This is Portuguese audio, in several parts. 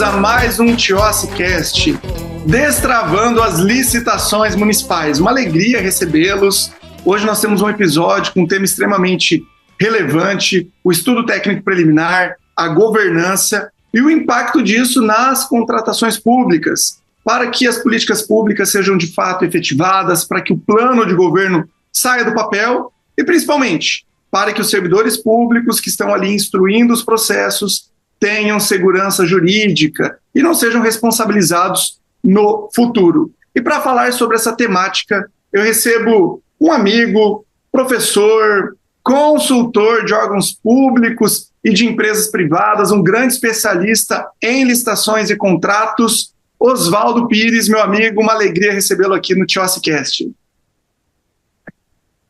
Bem-vindos a mais um TIOSScast, destravando as licitações municipais. Uma alegria recebê-los. Hoje nós temos um episódio com um tema extremamente relevante, o estudo técnico preliminar, a governança e o impacto disso nas contratações públicas, para que as políticas públicas sejam de fato efetivadas, para que o plano de governo saia do papel e, principalmente, para que os servidores públicos que estão ali instruindo os processos tenham segurança jurídica e não sejam responsabilizados no futuro. E para falar sobre essa temática, eu recebo um amigo, professor, consultor de órgãos públicos e de empresas privadas, um grande especialista em licitações e contratos, Oswaldo Pires, meu amigo, uma alegria recebê-lo aqui no TIOSScast.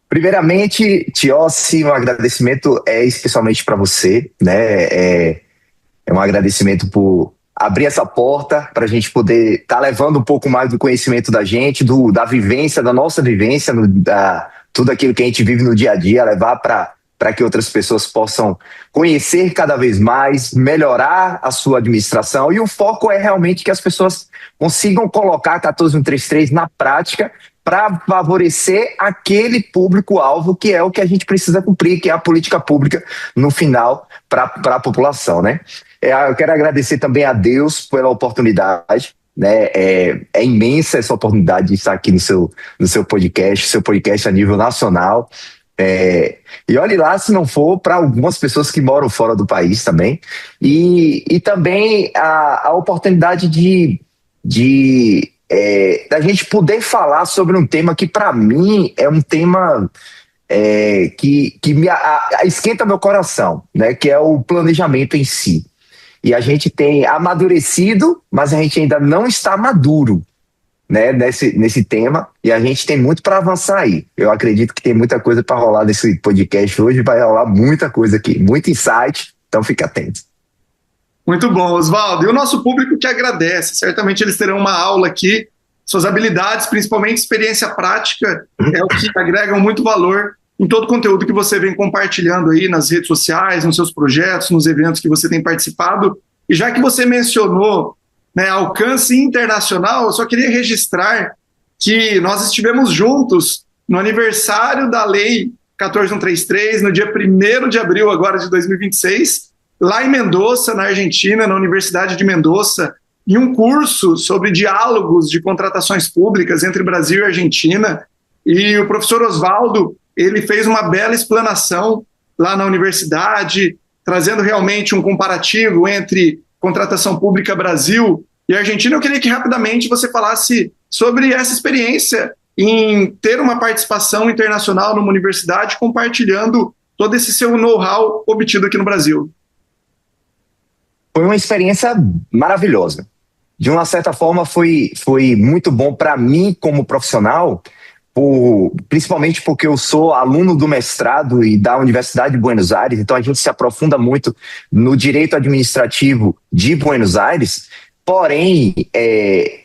Primeiramente, Tiossi, um agradecimento especialmente para você, né? É um agradecimento por abrir essa porta para a gente poder estar levando um pouco mais do conhecimento da gente, da vivência, da nossa vivência, tudo aquilo que a gente vive no dia a dia, levar para que outras pessoas possam conhecer cada vez mais, melhorar a sua administração. E o foco é realmente que as pessoas consigam colocar a 14133 na prática para favorecer aquele público-alvo que é o que a gente precisa cumprir, que é a política pública no final para a população, né? Eu quero agradecer também a Deus pela oportunidade, né? É imensa essa oportunidade de estar aqui no seu podcast a nível nacional. E olhe lá se não for para algumas pessoas que moram fora do país também. E também a oportunidade da gente poder falar sobre um tema que, para mim, é um tema que esquenta meu coração, né? Que é o planejamento em si. E a gente tem amadurecido, mas a gente ainda não está maduro, né, nesse tema, e a gente tem muito para avançar aí. Eu acredito que tem muita coisa para rolar nesse podcast hoje, vai rolar muita coisa aqui, muito insight, então fique atento. Muito bom, Oswaldo. E o nosso público que agradece, certamente eles terão uma aula aqui, suas habilidades, principalmente experiência prática, é o que agregam muito valor em todo o conteúdo que você vem compartilhando aí nas redes sociais, nos seus projetos, nos eventos que você tem participado. E já que você mencionou, né, alcance internacional, eu só queria registrar que nós estivemos juntos no aniversário da Lei 14133, no dia 1º de abril agora de 2026, lá em Mendoza, na Argentina, na Universidade de Mendoza, em um curso sobre diálogos de contratações públicas entre Brasil e Argentina. E o professor Oswaldo, ele fez uma bela explanação lá na universidade, trazendo realmente um comparativo entre contratação pública Brasil e Argentina. Eu queria que rapidamente você falasse sobre essa experiência em ter uma participação internacional numa universidade, compartilhando todo esse seu know-how obtido aqui no Brasil. Foi uma experiência maravilhosa. De uma certa forma, foi muito bom para mim como profissional, principalmente porque eu sou aluno do mestrado e da Universidade de Buenos Aires, então a gente se aprofunda muito no direito administrativo de Buenos Aires. Porém,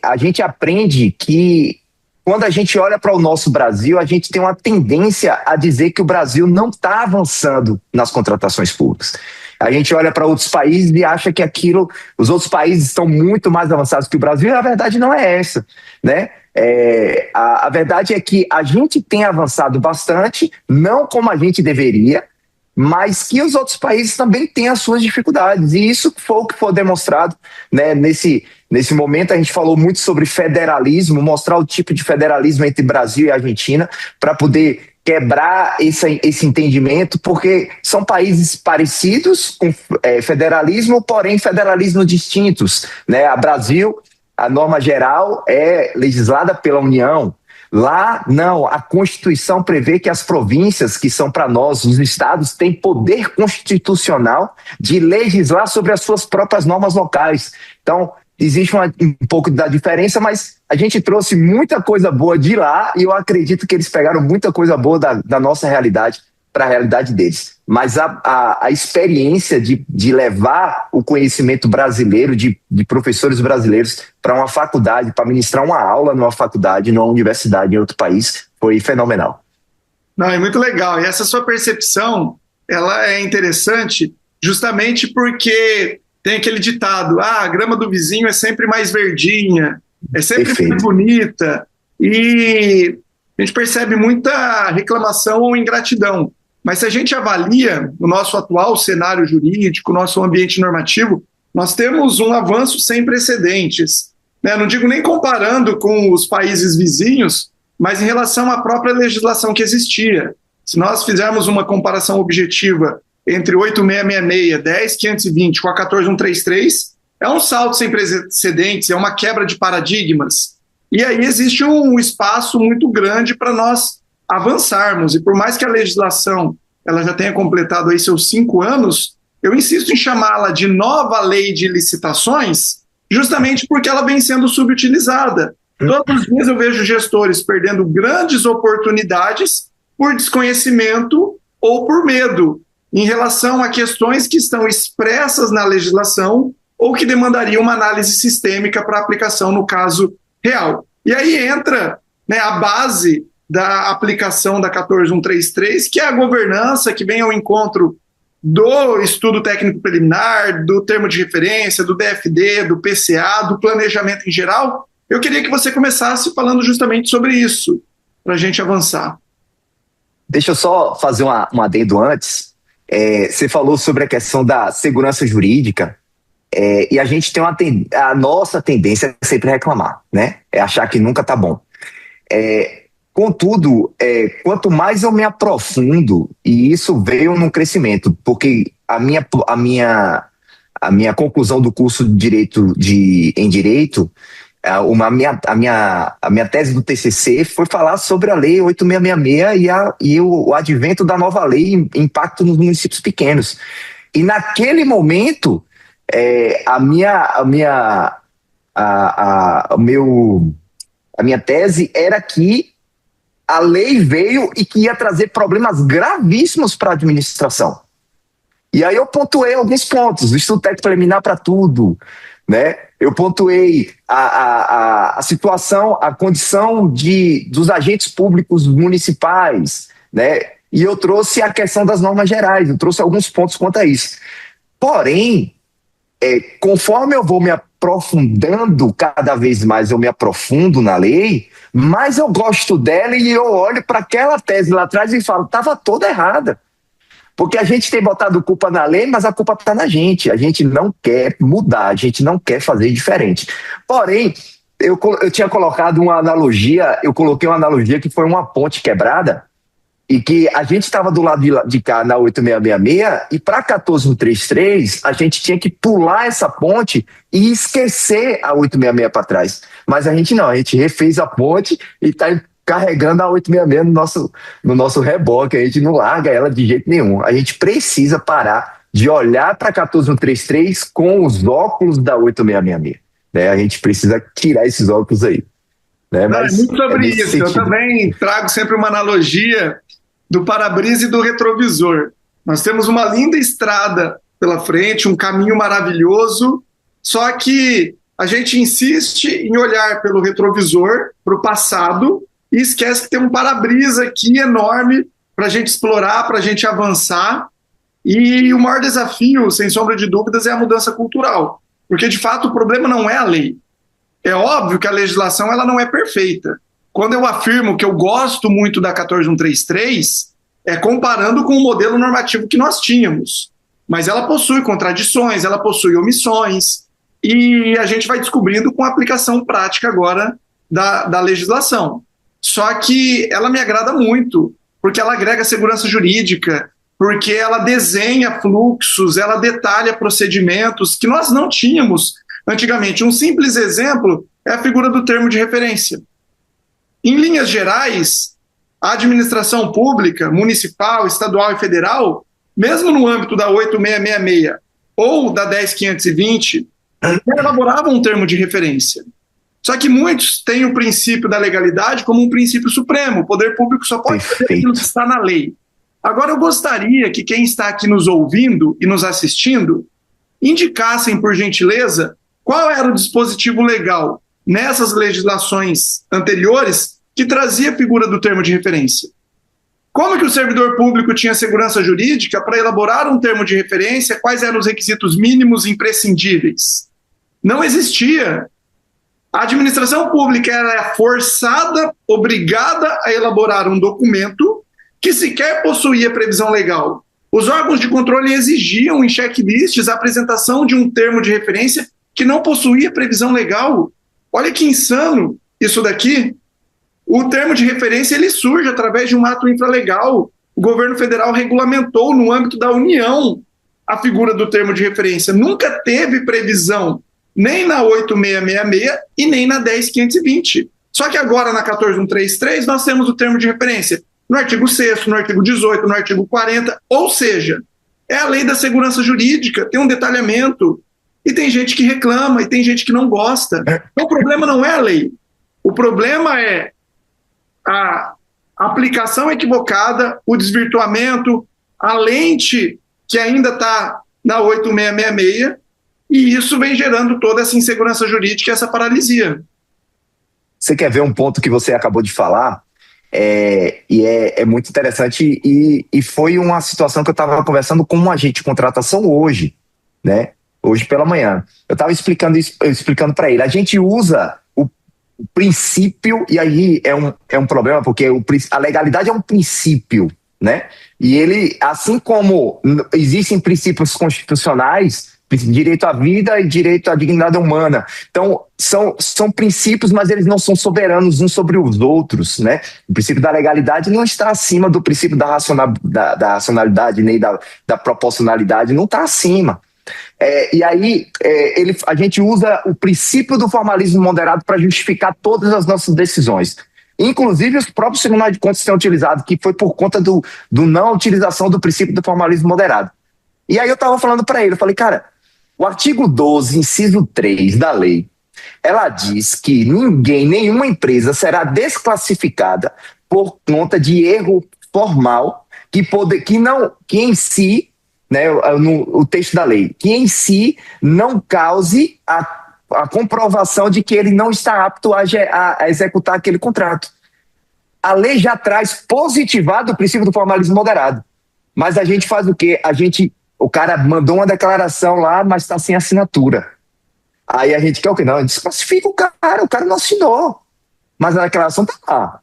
a gente aprende que quando a gente olha para o nosso Brasil, a gente tem uma tendência a dizer que o Brasil não está avançando nas contratações públicas. A gente olha para outros países e acha que os outros países estão muito mais avançados que o Brasil, e a verdade não é essa, né? A verdade é que a gente tem avançado bastante, não como a gente deveria, mas que os outros países também têm as suas dificuldades, e isso foi o que foi demonstrado, né? Nesse momento a gente falou muito sobre federalismo, mostrar o tipo de federalismo entre Brasil e Argentina, para poder quebrar esse entendimento, porque são países parecidos com federalismo, porém federalismo distintos, né? A Brasil, a norma geral é legislada pela União. Lá, não, a Constituição prevê que as províncias, que são para nós, os estados, têm poder constitucional de legislar sobre as suas próprias normas locais. Então, existe um pouco da diferença, mas a gente trouxe muita coisa boa de lá e eu acredito que eles pegaram muita coisa boa da nossa realidade para a realidade deles. Mas a experiência de levar o conhecimento brasileiro, de professores brasileiros para uma faculdade, para ministrar uma aula numa faculdade, numa universidade em outro país, foi fenomenal. Não, é muito legal. E essa sua percepção, ela é interessante justamente porque tem aquele ditado, a grama do vizinho é sempre mais verdinha, é sempre Perfeito. mais bonita, e a gente percebe muita reclamação ou ingratidão. Mas se a gente avalia o nosso atual cenário jurídico, o nosso ambiente normativo, nós temos um avanço sem precedentes. Né? Não digo nem comparando com os países vizinhos, mas em relação à própria legislação que existia. Se nós fizermos uma comparação objetiva entre 8666, 10520 com a 14133, é um salto sem precedentes, é uma quebra de paradigmas. E aí existe um espaço muito grande para nós avançarmos. E por mais que a legislação ela já tenha completado aí seus 5 anos, eu insisto em chamá-la de nova lei de licitações, justamente porque ela vem sendo subutilizada. Todos os dias eu vejo gestores perdendo grandes oportunidades por desconhecimento ou por medo em relação a questões que estão expressas na legislação ou que demandariam uma análise sistêmica para aplicação no caso real. E aí entra, né, a base da aplicação da 14133, que é a governança que vem ao encontro do estudo técnico preliminar, do termo de referência, do DFD, do PCA, do planejamento em geral. Eu queria que você começasse falando justamente sobre isso, para a gente avançar. Deixa eu só fazer um adendo antes. Você falou sobre a questão da segurança jurídica, e a gente tem a nossa tendência é sempre reclamar, né? É achar que nunca tá bom. Contudo, quanto mais eu me aprofundo, e isso veio num crescimento, porque a minha conclusão do curso em Direito, a minha tese do TCC foi falar sobre a Lei 8666 e o advento da nova lei, impacto nos municípios pequenos. E naquele momento, a minha tese era que a lei veio e que ia trazer problemas gravíssimos para a administração. E aí eu pontuei alguns pontos, o estudo técnico preliminar para tudo, né? Eu pontuei a situação, a condição dos agentes públicos municipais, né? E eu trouxe a questão das normas gerais, eu trouxe alguns pontos quanto a isso. Porém, conforme eu vou me aprofundando cada vez mais, eu me aprofundo na lei, mais eu gosto dela e eu olho para aquela tese lá atrás e falo, estava toda errada. Porque a gente tem botado culpa na lei, mas a culpa está na gente. A gente não quer mudar, a gente não quer fazer diferente. Porém, eu tinha colocado uma analogia, eu coloquei uma analogia que foi uma ponte quebrada, e que a gente estava do lado de cá na 8666 e para 14133 a gente tinha que pular essa ponte e esquecer a 866 para trás. Mas a gente não, a gente refez a ponte e está carregando a 866 no nosso reboque, a gente não larga ela de jeito nenhum. A gente precisa parar de olhar para 14133 com os óculos da 8666. Né? A gente precisa tirar esses óculos aí. Né? Mas é muito sobre isso. Sentido. Eu também trago sempre uma analogia do para-brisa e do retrovisor. Nós temos uma linda estrada pela frente, um caminho maravilhoso, só que a gente insiste em olhar pelo retrovisor, para o passado, e esquece que tem um para-brisa aqui enorme para a gente explorar, para a gente avançar. E o maior desafio, sem sombra de dúvidas, é a mudança cultural. Porque, de fato, o problema não é a lei. É óbvio que a legislação ela não é perfeita. Quando eu afirmo que eu gosto muito da 14133, é comparando com o modelo normativo que nós tínhamos. Mas ela possui contradições, ela possui omissões, e a gente vai descobrindo com a aplicação prática agora da legislação. Só que ela me agrada muito, porque ela agrega segurança jurídica, porque ela desenha fluxos, ela detalha procedimentos que nós não tínhamos antigamente. Um simples exemplo é a figura do termo de referência. Em linhas gerais, a administração pública, municipal, estadual e federal, mesmo no âmbito da 8666 ou da 10520, elaboravam um termo de referência. Só que muitos têm o princípio da legalidade como um princípio supremo. O poder público só pode fazer aquilo que está na lei. Agora, eu gostaria que quem está aqui nos ouvindo e nos assistindo indicassem, por gentileza, qual era o dispositivo legal nessas legislações anteriores que trazia a figura do termo de referência. Como que o servidor público tinha segurança jurídica para elaborar um termo de referência? Quais eram os requisitos mínimos imprescindíveis? Não existia. A administração pública era forçada, obrigada a elaborar um documento que sequer possuía previsão legal. Os órgãos de controle exigiam em checklists a apresentação de um termo de referência que não possuía previsão legal. Olha que insano isso daqui. O termo de referência ele surge através de um ato infralegal. O governo federal regulamentou no âmbito da União a figura do termo de referência. Nunca teve previsão nem na 8666 e nem na 10520. Só que agora na 14133 nós temos o termo de referência no artigo 6º, no artigo 18º, no artigo 40, ou seja, é a lei da segurança jurídica, tem um detalhamento, e tem gente que reclama, e tem gente que não gosta. Então o problema não é a lei, o problema é a aplicação equivocada, o desvirtuamento, a lente que ainda está na 8666, e isso vem gerando toda essa insegurança jurídica e essa paralisia. Você quer ver um ponto que você acabou de falar? É muito interessante e foi uma situação que eu estava conversando com um agente de contratação hoje, né? Hoje pela manhã. Eu estava explicando para ele. A gente usa o princípio, e aí é um problema, porque a legalidade é um princípio, né? E ele, assim como existem princípios constitucionais, direito à vida e direito à dignidade humana. Então, são princípios, mas eles não são soberanos uns sobre os outros, né? O princípio da legalidade não está acima do princípio da racionalidade, nem da proporcionalidade, não está acima. E aí, a gente usa o princípio do formalismo moderado para justificar todas as nossas decisões. Inclusive, os próprios tribunais de contas têm utilizado, que foi por conta do não utilização do princípio do formalismo moderado. E aí eu estava falando para ele, eu falei, cara, o artigo 12, inciso 3 da lei, ela diz que nenhuma empresa será desclassificada por conta de erro formal que em si, né, o texto da lei, que em si não cause a comprovação de que ele não está apto a executar aquele contrato. A lei já traz positivado o princípio do formalismo moderado. Mas a gente faz o quê? O cara mandou uma declaração lá, mas está sem assinatura. Aí a gente quer o quê? Não, desclassifica o cara não assinou. Mas a declaração está lá.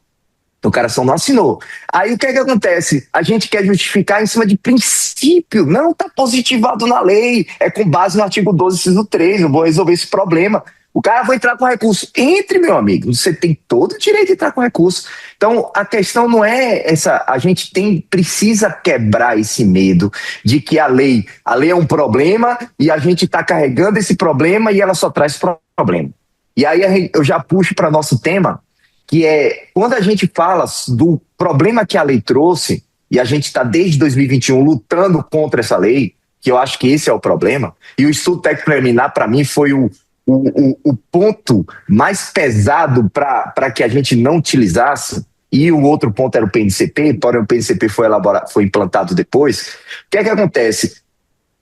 O cara só não assinou. Aí o que é que acontece? A gente quer justificar em cima de princípio. Não, está positivado na lei. É com base no artigo 12, inciso 3. Eu vou resolver esse problema. O cara vai entrar com recurso. Entre, meu amigo. Você tem todo o direito de entrar com recurso. Então, a questão não é essa. A gente precisa quebrar esse medo de que a lei é um problema e a gente está carregando esse problema e ela só traz problema. E aí eu já puxo para nosso tema, que é quando a gente fala do problema que a lei trouxe, e a gente está desde 2021 lutando contra essa lei, que eu acho que esse é o problema, e o estudo técnico preliminar, para mim, foi o ponto mais pesado para que a gente não utilizasse, e o outro ponto era o PNCP, porém o PNCP foi implantado depois. O que é que acontece?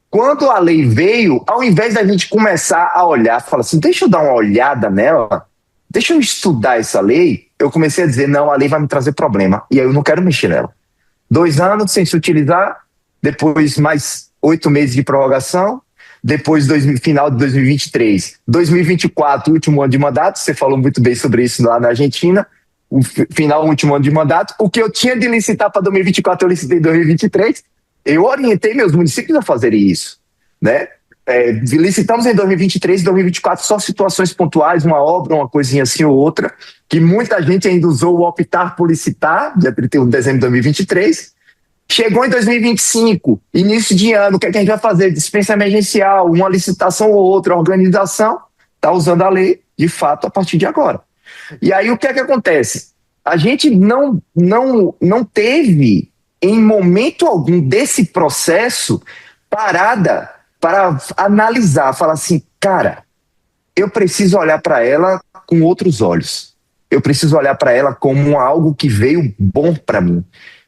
Quando a lei veio, ao invés da gente começar a olhar, falar assim, deixa eu dar uma olhada nela, deixa eu estudar essa lei, eu comecei a dizer, não, a lei vai me trazer problema, e aí eu não quero mexer nela. 2 anos sem se utilizar, depois mais 8 meses de prorrogação, depois final de 2023, 2024, último ano de mandato, você falou muito bem sobre isso lá na Argentina, último ano de mandato, o que eu tinha de licitar para 2024, eu licitei em 2023, eu orientei meus municípios a fazerem isso, né? Licitamos em 2023 e 2024 só situações pontuais, uma obra, uma coisinha assim ou outra, que muita gente ainda usou o optar por licitar, dia 31 de dezembro de 2023, chegou em 2025, início de ano, o que é que a gente vai fazer? Dispensa emergencial, uma licitação ou outra, organização, está usando a lei, de fato, a partir de agora. E aí o que é que acontece? A gente não teve, em momento algum desse processo, parada para analisar, falar assim, cara, eu preciso olhar para ela com outros olhos. Eu preciso olhar para ela como algo que veio bom para mim,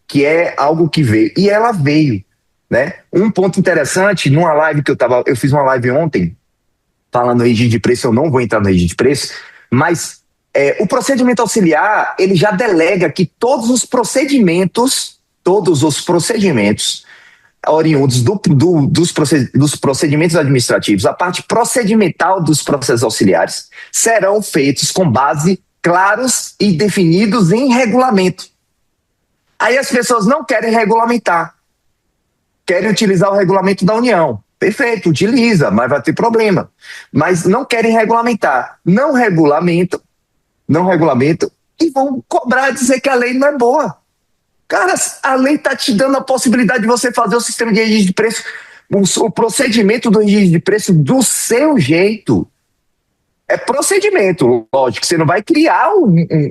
que é algo que veio. E ela veio, né? Um ponto interessante, numa live que eu fiz uma live ontem, falando no regime de preço, eu não vou entrar no regime de preço, mas o procedimento auxiliar, ele já delega que todos os procedimentos todos os procedimentos oriundos dos procedimentos administrativos, a parte procedimental dos processos auxiliares, serão feitos com base claros e definidos em regulamento. Aí as pessoas não querem regulamentar, querem utilizar o regulamento da União. Perfeito, utiliza, mas vai ter problema. Mas não querem regulamentar. Não regulamentam e vão cobrar, dizer que a lei não é boa. Cara, a lei está te dando a possibilidade de você fazer o sistema de registro de preço, o procedimento do registro de preço do seu jeito. É procedimento, lógico, você não vai criar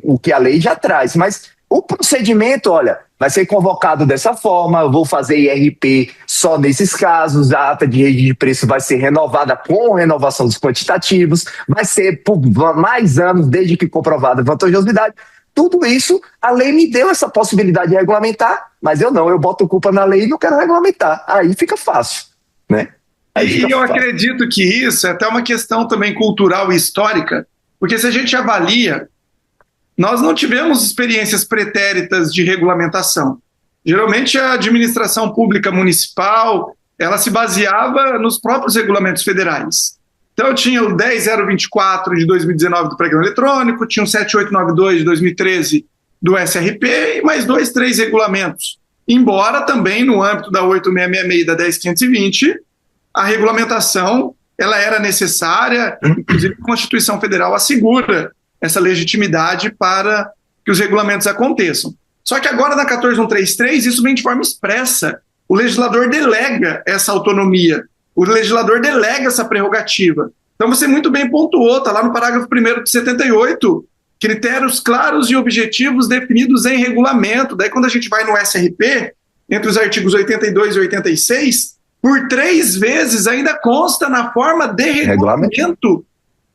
o que a lei já traz, mas o procedimento, olha, vai ser convocado dessa forma, eu vou fazer IRP só nesses casos, a ata de registro de preço vai ser renovada com renovação dos quantitativos, vai ser por mais anos, desde que comprovada a vantajosidade. Tudo isso, a lei me deu essa possibilidade de regulamentar, mas eu boto culpa na lei e não quero regulamentar. Aí fica fácil, né? E eu acredito que isso é até uma questão também cultural e histórica, porque se a gente avalia, nós não tivemos experiências pretéritas de regulamentação. Geralmente a administração pública municipal, ela se baseava nos próprios regulamentos federais. Então tinha o 10024 de 2019 do Pregão Eletrônico, tinha o 7892 de 2013 do SRP e mais 2, 3 regulamentos. Embora também no âmbito da 8666 e da 10520, a regulamentação ela era necessária, inclusive a Constituição Federal assegura essa legitimidade para que os regulamentos aconteçam. Só que agora na 14133 isso vem de forma expressa. O legislador delega essa autonomia, o legislador delega essa prerrogativa. Então você muito bem pontuou, está lá no parágrafo 1º de 78, critérios claros e objetivos definidos em regulamento. Daí quando a gente vai no SRP, entre os artigos 82 e 86, por 3 vezes ainda consta na forma de regulamento.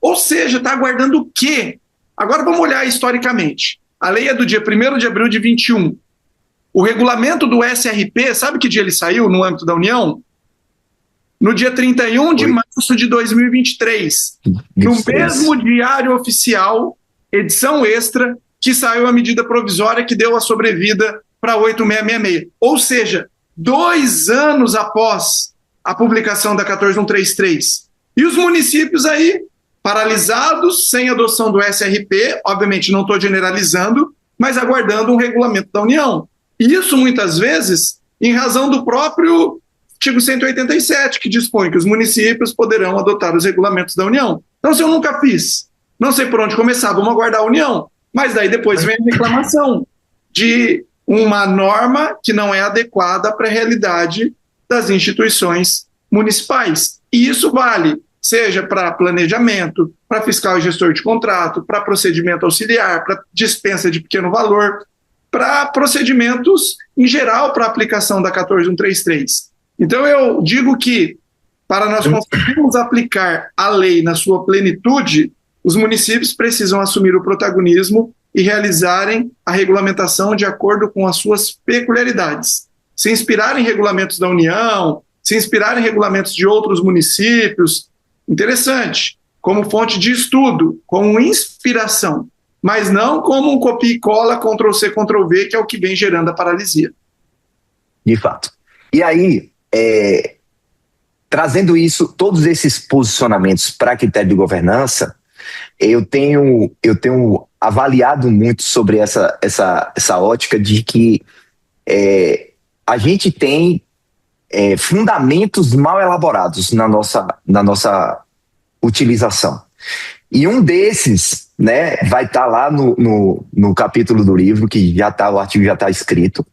Ou seja, está aguardando o quê? Agora vamos olhar historicamente. A lei é do dia 1º de abril de 21. O regulamento do SRP, sabe que dia ele saiu no âmbito da União? No dia 31 de março de 2023. No mesmo Diário Oficial, edição extra, que saiu a medida provisória que deu a sobrevida para 8666. Ou seja, 2 anos após a publicação da 14133. E os municípios aí, paralisados, sem adoção do SRP, obviamente não estou generalizando, mas aguardando um regulamento da União. E isso, muitas vezes, em razão do próprio artigo 187, que dispõe que os municípios poderão adotar os regulamentos da União. Então, se eu nunca fiz, não sei por onde começar, vamos aguardar a União. Mas daí depois vem a reclamação de uma norma que não é adequada para a realidade das instituições municipais. E isso vale, seja para planejamento, para fiscal e gestor de contrato, para procedimento auxiliar, para dispensa de pequeno valor, para procedimentos em geral para aplicação da 14133. Então eu digo que para nós conseguirmos aplicar a lei na sua plenitude, os municípios precisam assumir o protagonismo e realizarem a regulamentação de acordo com as suas peculiaridades. Se inspirar em regulamentos da União, se inspirar em regulamentos de outros municípios, interessante, como fonte de estudo, como inspiração, mas não como um copia e cola, Ctrl-C, Ctrl-V, que é o que vem gerando a paralisia. De fato. E aí, trazendo isso, todos esses posicionamentos para critério de governança, eu tenho avaliado muito sobre essa ótica de que a gente tem fundamentos mal elaborados na nossa utilização. E um desses, né, vai estar lá no capítulo do livro, que o artigo já está escrito,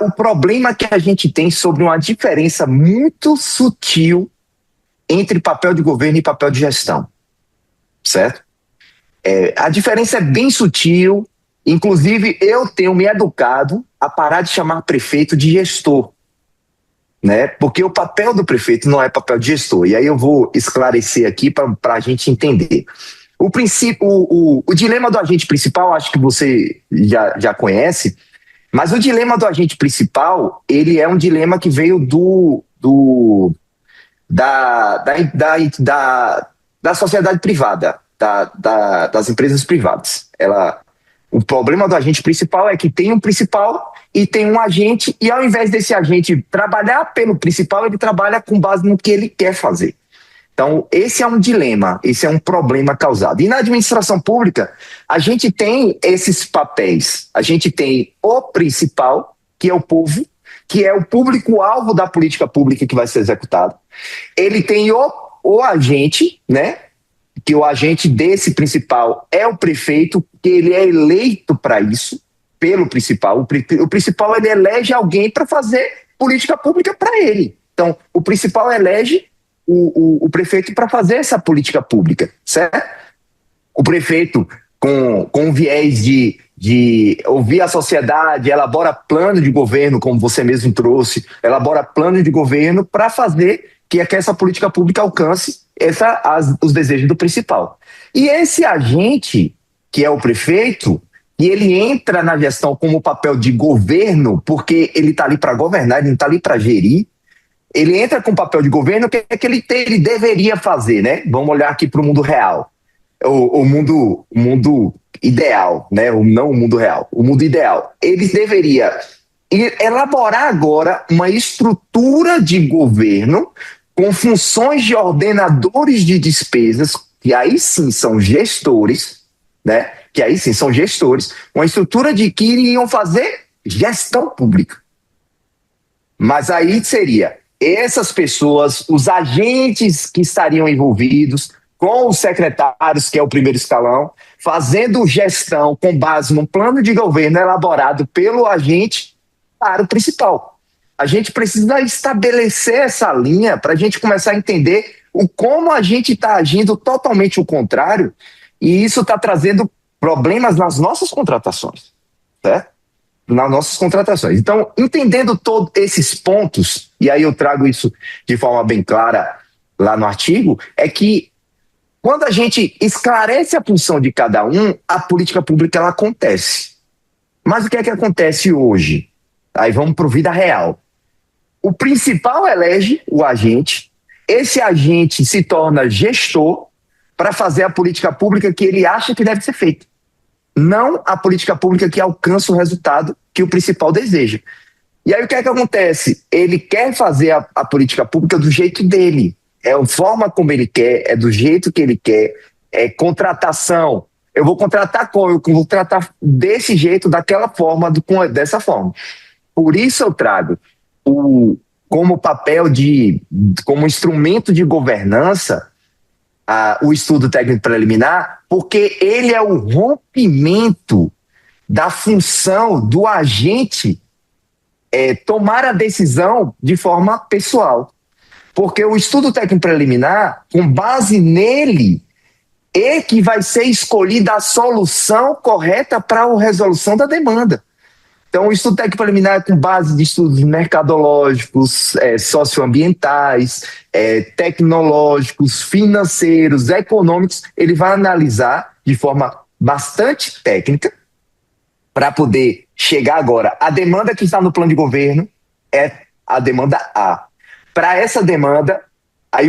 o problema que a gente tem sobre uma diferença muito sutil entre papel de governo e papel de gestão, certo? A diferença é bem sutil, inclusive eu tenho me educado a parar de chamar prefeito de gestor, né? Porque o papel do prefeito não é papel de gestor, e aí eu vou esclarecer aqui para a gente entender. O dilema do agente principal, acho que você já conhece, mas o dilema do agente principal, ele é um dilema que veio da sociedade privada, das empresas privadas. O problema do agente principal é que tem um principal e tem um agente, e ao invés desse agente trabalhar pelo principal, ele trabalha com base no que ele quer fazer. Então, esse é um dilema, esse é um problema causado. E na administração pública, a gente tem esses papéis. A gente tem o principal, que é o povo, que é o público-alvo da política pública que vai ser executada. Ele tem o agente, né? Que o agente desse principal é o prefeito, que ele é eleito para isso, pelo principal. O principal, ele elege alguém para fazer política pública para ele. Então, o principal elege o prefeito para fazer essa política pública, certo? O prefeito, com viés de ouvir a sociedade, elabora plano de governo, como você mesmo trouxe, elabora plano de governo para fazer que essa política pública alcance os desejos do principal. E esse agente, que é o prefeito, e ele entra na gestão como papel de governo, porque ele está ali para governar, ele não está ali para gerir. Ele entra com papel de governo, que é que ele deveria fazer, né? Vamos olhar aqui para o mundo real. O mundo ideal, né? Não o mundo real, o mundo ideal. Ele deveria elaborar agora uma estrutura de governo com funções de ordenadores de despesas, que aí sim são gestores, né? Que aí sim são gestores, uma estrutura de que iriam fazer gestão pública. Mas aí seria essas pessoas, os agentes que estariam envolvidos, com os secretários, que é o primeiro escalão, fazendo gestão com base num plano de governo elaborado pelo agente para o principal. A gente precisa estabelecer essa linha para a gente começar a entender como a gente está agindo totalmente o contrário, e isso está trazendo problemas nas nossas contratações, certo? Nas nossas contratações. Então, entendendo todos esses pontos, e aí eu trago isso de forma bem clara lá no artigo, é que quando a gente esclarece a função de cada um, a política pública ela acontece. Mas o que é que acontece hoje? Aí vamos para a vida real. O principal elege o agente, esse agente se torna gestor para fazer a política pública que ele acha que deve ser feita. Não a política pública que alcança o resultado que o principal deseja. E aí o que é que acontece? Ele quer fazer a política pública do jeito dele. É a forma como ele quer, é do jeito que ele quer, é contratação. Eu vou contratar como? Eu vou tratar desse jeito, daquela forma, dessa forma. Por isso eu trago como papel como instrumento de governança, o estudo técnico preliminar, porque ele é o rompimento da função do agente tomar a decisão de forma pessoal. Porque o estudo técnico preliminar, com base nele, é que vai ser escolhida a solução correta para a resolução da demanda. Então, o estudo técnico preliminar é com base de estudos mercadológicos, socioambientais, tecnológicos, financeiros, econômicos. Ele vai analisar de forma bastante técnica para poder chegar agora. A demanda que está no plano de governo é a demanda A. Para essa demanda, aí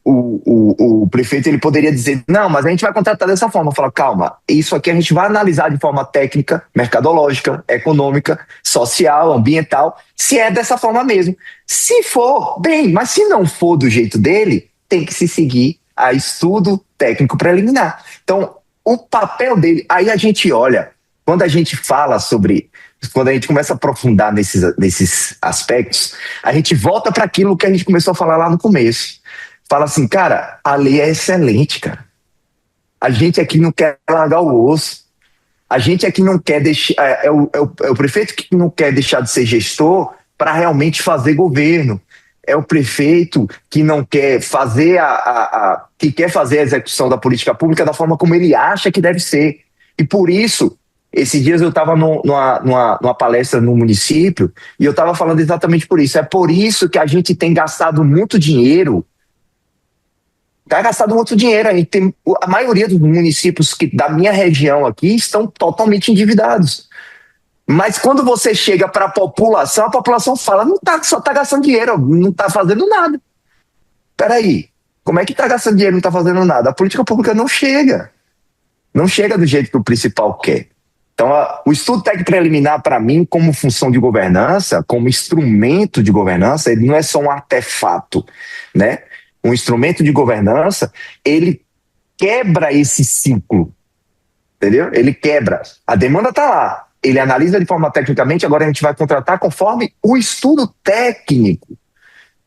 o prefeito ele poderia dizer, não, mas a gente vai contratar dessa forma. Eu falo, calma, isso aqui a gente vai analisar de forma técnica, mercadológica, econômica, social, ambiental, se é dessa forma mesmo. Se for, bem, mas se não for do jeito dele, tem que se seguir a estudo técnico preliminar. Então, o papel dele, aí a gente olha, quando a gente fala sobre... Quando a gente começa a aprofundar nesses aspectos, a gente volta para aquilo que a gente começou a falar lá no começo. Fala assim, cara, a lei é excelente, cara. A gente aqui não quer largar o osso. A gente aqui não quer deixar... É o prefeito que não quer deixar de ser gestor para realmente fazer governo. É o prefeito que não quer fazer que quer fazer a execução da política pública da forma como ele acha que deve ser. E por isso... Esses dias eu estava numa palestra no município e eu estava falando exatamente por isso. É por isso que a gente tem gastado muito dinheiro. Está gastado muito dinheiro. A maioria dos municípios da minha região aqui estão totalmente endividados. Mas quando você chega para a população fala, só está gastando dinheiro, não está fazendo nada. Peraí, como é que está gastando dinheiro e não está fazendo nada? A política pública não chega. Não chega do jeito que o principal quer. Então, o estudo técnico preliminar, para mim, como função de governança, como instrumento de governança, ele não é só um artefato, né? Um instrumento de governança, ele quebra esse ciclo, entendeu? Ele quebra. A demanda está lá, ele analisa de forma tecnicamente, agora a gente vai contratar conforme o estudo técnico,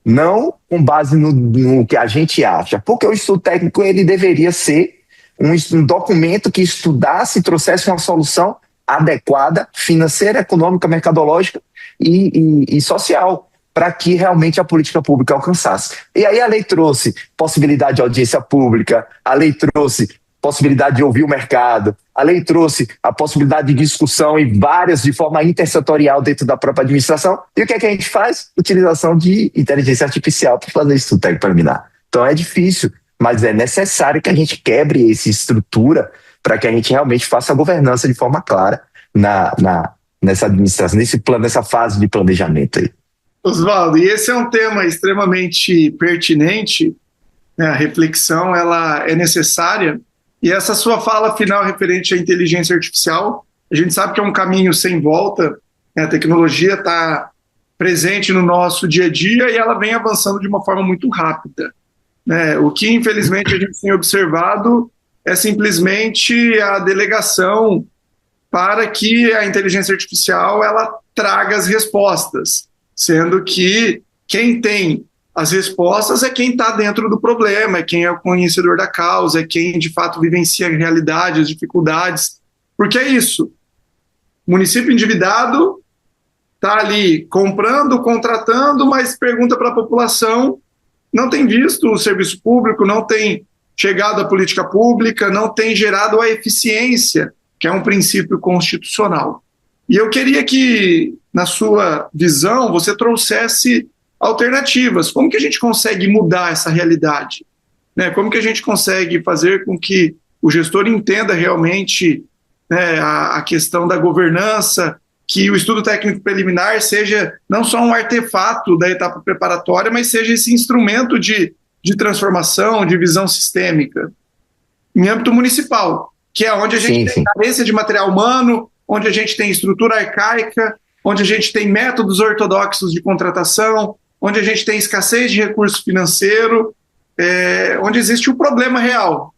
não com base no que a gente acha, porque o estudo técnico ele deveria ser um documento que estudasse e trouxesse uma solução adequada, financeira, econômica, mercadológica e social, para que realmente a política pública alcançasse. E aí a lei trouxe possibilidade de audiência pública, a lei trouxe possibilidade de ouvir o mercado, a lei trouxe a possibilidade de discussão e várias de forma intersetorial dentro da própria administração. E o que é que a gente faz? Utilização de inteligência artificial para fazer isso tudo técnico preliminar. Então é difícil, mas é necessário que a gente quebre essa estrutura para que a gente realmente faça a governança de forma clara nessa administração, nessa fase de planejamento aí. Oswaldo, e esse é um tema extremamente pertinente, né? A reflexão ela é necessária, e essa sua fala final referente à inteligência artificial, a gente sabe que é um caminho sem volta, né? A tecnologia está presente no nosso dia a dia e ela vem avançando de uma forma muito rápida. O que, infelizmente, a gente tem observado é simplesmente a delegação para que a inteligência artificial ela traga as respostas, sendo que quem tem as respostas é quem está dentro do problema, é quem é o conhecedor da causa, é quem, de fato, vivencia a realidade, as dificuldades, porque é isso. O município endividado está ali comprando, contratando, mas pergunta para a população, não tem visto o serviço público, não tem chegado à política pública, não tem gerado a eficiência, que é um princípio constitucional. E eu queria que, na sua visão, você trouxesse alternativas. Como que a gente consegue mudar essa realidade? Como que a gente consegue fazer com que o gestor entenda realmente, a questão da governança, que o estudo técnico preliminar seja não só um artefato da etapa preparatória, mas seja esse instrumento de transformação, de visão sistêmica, em âmbito municipal, que é onde a gente tem carência de material humano, onde a gente tem estrutura arcaica, onde a gente tem métodos ortodoxos de contratação, onde a gente tem escassez de recurso financeiro, onde existe um problema real.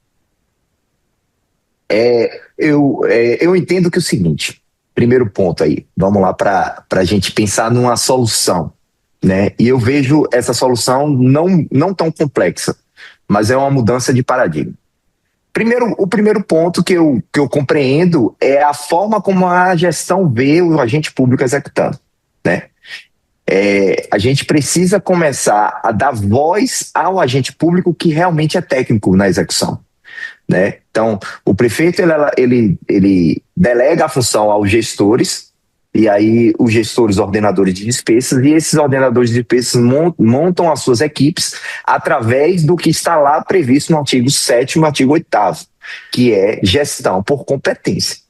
Eu entendo que é o seguinte, primeiro ponto aí, vamos lá para a gente pensar numa solução, né? E eu vejo essa solução não tão complexa, mas é uma mudança de paradigma. O primeiro ponto que eu compreendo é a forma como a gestão vê o agente público executando, né? A gente precisa começar a dar voz ao agente público que realmente é técnico na execução, né? Então, o prefeito ele delega a função aos gestores, e aí os gestores ordenadores de despesas, e esses ordenadores de despesas montam as suas equipes através do que está lá previsto no artigo 7º e artigo 8º, que é gestão por competência.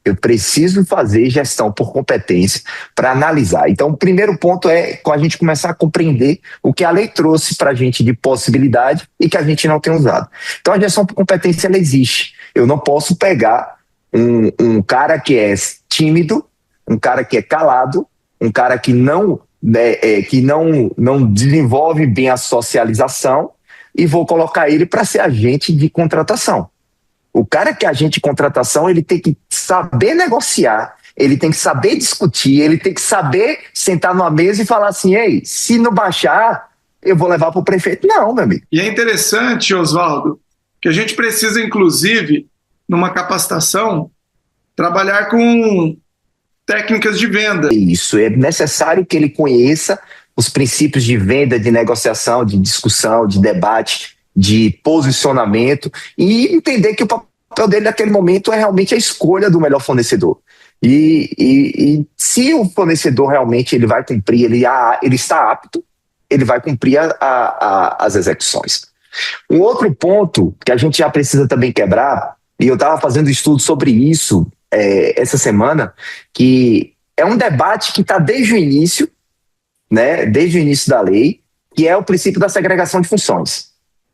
Eu preciso fazer gestão por competência para analisar. Então, o primeiro ponto é a gente começar a compreender o que a lei trouxe para a gente de possibilidade e que a gente não tem usado. Então, a gestão por competência ela existe. Eu não posso pegar um cara que é tímido, um cara que é calado, um cara que não desenvolve bem a socialização e vou colocar ele para ser agente de contratação. O cara que é agente de contratação, ele tem que saber negociar, ele tem que saber discutir, ele tem que saber sentar numa mesa e falar assim, ei, se não baixar, eu vou levar para o prefeito. Não, meu amigo. E é interessante, Oswaldo, que a gente precisa, inclusive, numa capacitação, trabalhar com técnicas de venda. Isso, é necessário que ele conheça os princípios de venda, de negociação, de discussão, de debate, de posicionamento e entender que o papel dele naquele momento é realmente a escolha do melhor fornecedor. E se o fornecedor realmente ele vai cumprir, ele está apto, ele vai cumprir as execuções. Um outro ponto que a gente já precisa também quebrar, e eu estava fazendo estudo sobre isso essa semana, que é um debate que está desde o início, né, desde o início da lei, que é o princípio da segregação de funções,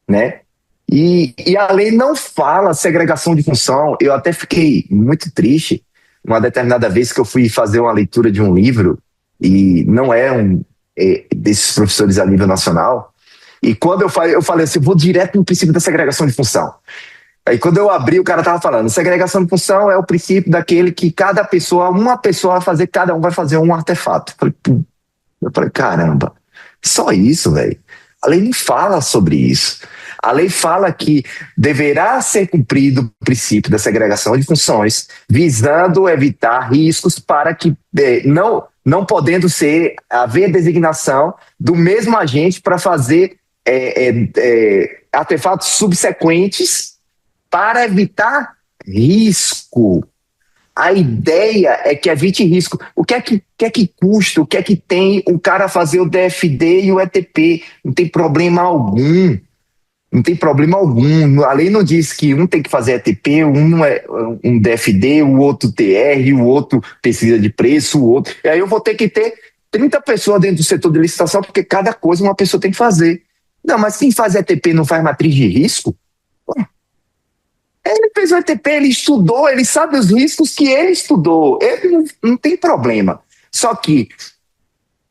né? E a lei não fala segregação de função. Eu até fiquei muito triste, uma determinada vez que eu fui fazer uma leitura de um livro, e não é desses professores a nível nacional, e quando eu falei assim, vou direto no princípio da segregação de função. Aí quando eu abri, o cara estava falando, segregação de função é o princípio daquele que uma pessoa vai fazer, cada um vai fazer um artefato. Eu falei, caramba, só isso, velho. A lei não fala sobre isso. A lei fala que deverá ser cumprido o princípio da segregação de funções, visando evitar riscos para que não podendo haver designação do mesmo agente para fazer artefatos subsequentes para evitar risco. A ideia é que evite risco. O que é que custa? O que é que tem o cara fazer o DFD e o ETP? Não tem problema algum. Não tem problema algum. A lei não diz que um tem que fazer ETP, um é um DFD, o outro TR, o outro pesquisa de preço, o outro. E aí eu vou ter que ter 30 pessoas dentro do setor de licitação, porque cada coisa uma pessoa tem que fazer. Não, mas quem faz ETP não faz matriz de risco? Ele fez o ETP, ele estudou, ele sabe os riscos que ele estudou. Ele não tem problema. Só que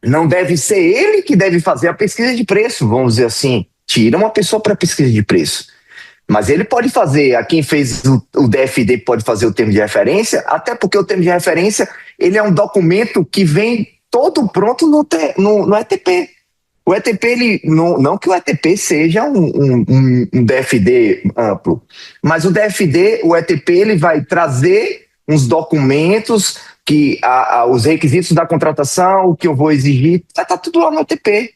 não deve ser ele que deve fazer a pesquisa de preço, vamos dizer assim. Tira uma pessoa para pesquisa de preço. Mas ele pode fazer, a quem fez o DFD pode fazer o termo de referência, até porque o termo de referência ele é um documento que vem todo pronto no ETP. O ETP, ele, não que o ETP seja um DFD amplo, mas o DFD, o ETP, ele vai trazer uns documentos, os requisitos da contratação, o que eu vou exigir, vai estar tudo lá no ETP.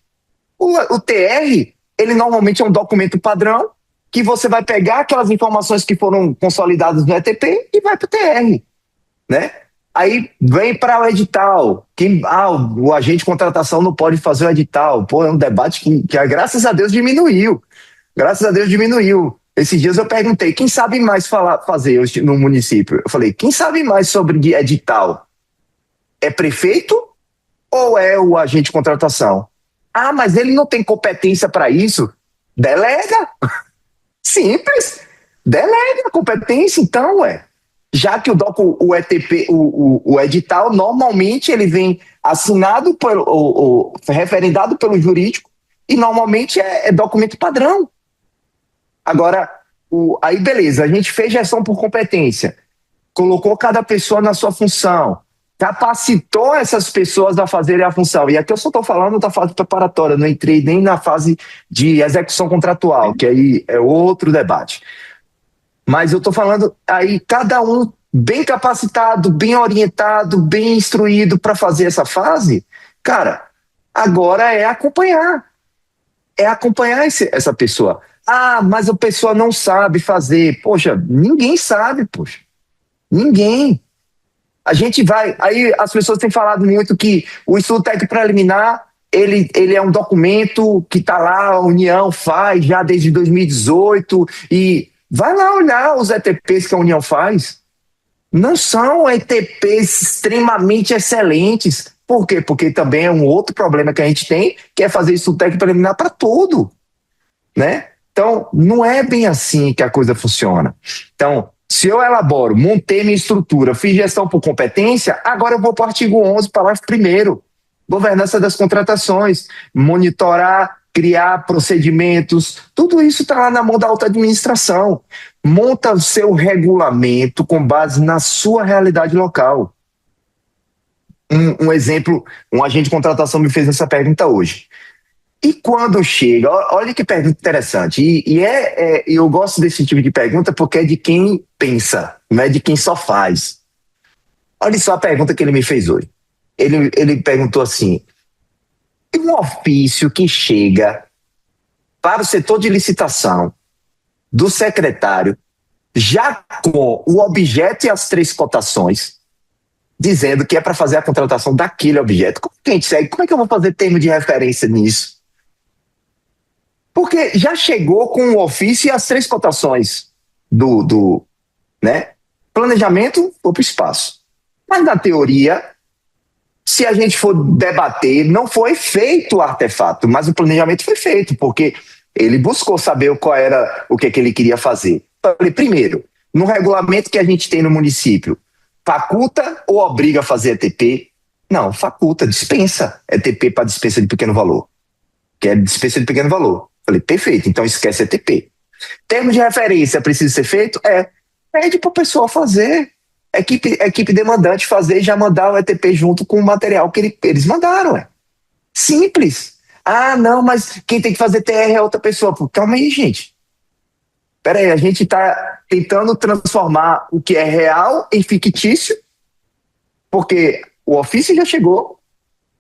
O TR, ele normalmente é um documento padrão, que você vai pegar aquelas informações que foram consolidadas no ETP e vai para o TR, né? Aí vem para o edital. O agente de contratação não pode fazer o edital. Pô, é um debate que graças a Deus diminuiu. Graças a Deus diminuiu. Esses dias eu perguntei, quem sabe mais fazer no município? Eu falei, quem sabe mais sobre edital? É prefeito ou é o agente de contratação? Ah, mas ele não tem competência para isso. Delega. Simples. Delega a competência, então, já que o ETP, o edital, normalmente ele vem assinado, referendado pelo jurídico, e normalmente é documento padrão. Agora, aí beleza, a gente fez gestão por competência, colocou cada pessoa na sua função, capacitou essas pessoas a fazerem a função. E aqui eu só estou falando da fase preparatória, não entrei nem na fase de execução contratual, que aí é outro debate. Mas eu estou falando aí, cada um bem capacitado, bem orientado, bem instruído para fazer essa fase, cara, agora é acompanhar. É acompanhar essa pessoa. Ah, mas a pessoa não sabe fazer. Poxa, ninguém sabe, poxa. Ninguém. A gente vai... Aí as pessoas têm falado muito que o estudo técnico preliminar, ele é um documento que está lá, a União faz já desde 2018 e... Vai lá olhar os ETPs que a União faz. Não são ETPs extremamente excelentes. Por quê? Porque também é um outro problema que a gente tem, que é fazer estudo técnico preliminar para tudo, né? Então, não é bem assim que a coisa funciona. Então, se eu elaboro, montei minha estrutura, fiz gestão por competência, agora eu vou para o artigo 11, parágrafo 1º, governança das contratações, monitorar, criar procedimentos, tudo isso está lá na mão da alta administração. Monta o seu regulamento com base na sua realidade local. Um exemplo, um agente de contratação me fez essa pergunta hoje. E quando chega, olha que pergunta interessante, eu gosto desse tipo de pergunta porque é de quem pensa, não é de quem só faz. Olha só a pergunta que ele me fez hoje. Ele perguntou assim, um ofício que chega para o setor de licitação do secretário, já com o objeto e as 3 cotações, dizendo que é para fazer a contratação daquele objeto. Como que a gente segue? Como é que eu vou fazer termo de referência nisso? Porque já chegou com o ofício e as 3 cotações do né? Planejamento, foi para o espaço. Mas na teoria, se a gente for debater, não foi feito o artefato, mas o planejamento foi feito, porque ele buscou saber qual era o que ele queria fazer. Falei, primeiro, no regulamento que a gente tem no município, faculta ou obriga a fazer ETP? Não, faculta, dispensa ETP para dispensa de pequeno valor. Que é dispensa de pequeno valor. Falei, perfeito, então esquece ETP. Termo de referência precisa ser feito? Pede para o pessoal fazer. Equipe demandante fazer e já mandar o ETP junto com o material que eles mandaram. Simples. Ah, não, mas quem tem que fazer TR é outra pessoa. Pô, calma aí, gente. Espera aí, a gente está tentando transformar o que é real em fictício, porque o ofício já chegou,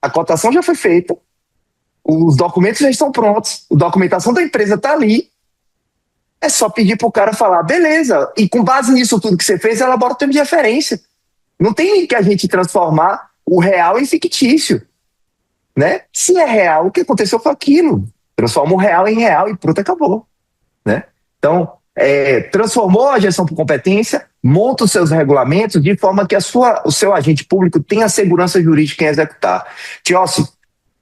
a cotação já foi feita, os documentos já estão prontos, a documentação da empresa está ali. É só pedir para o cara falar, beleza, e com base nisso tudo que você fez, elabora o termo de referência. Não tem que a gente transformar o real em fictício, né? Se é real, o que aconteceu foi aquilo. Transforma o real em real e pronto, acabou, né? Então, transformou a gestão por competência, monta os seus regulamentos de forma que o seu agente público tenha segurança jurídica em executar. Tiossi,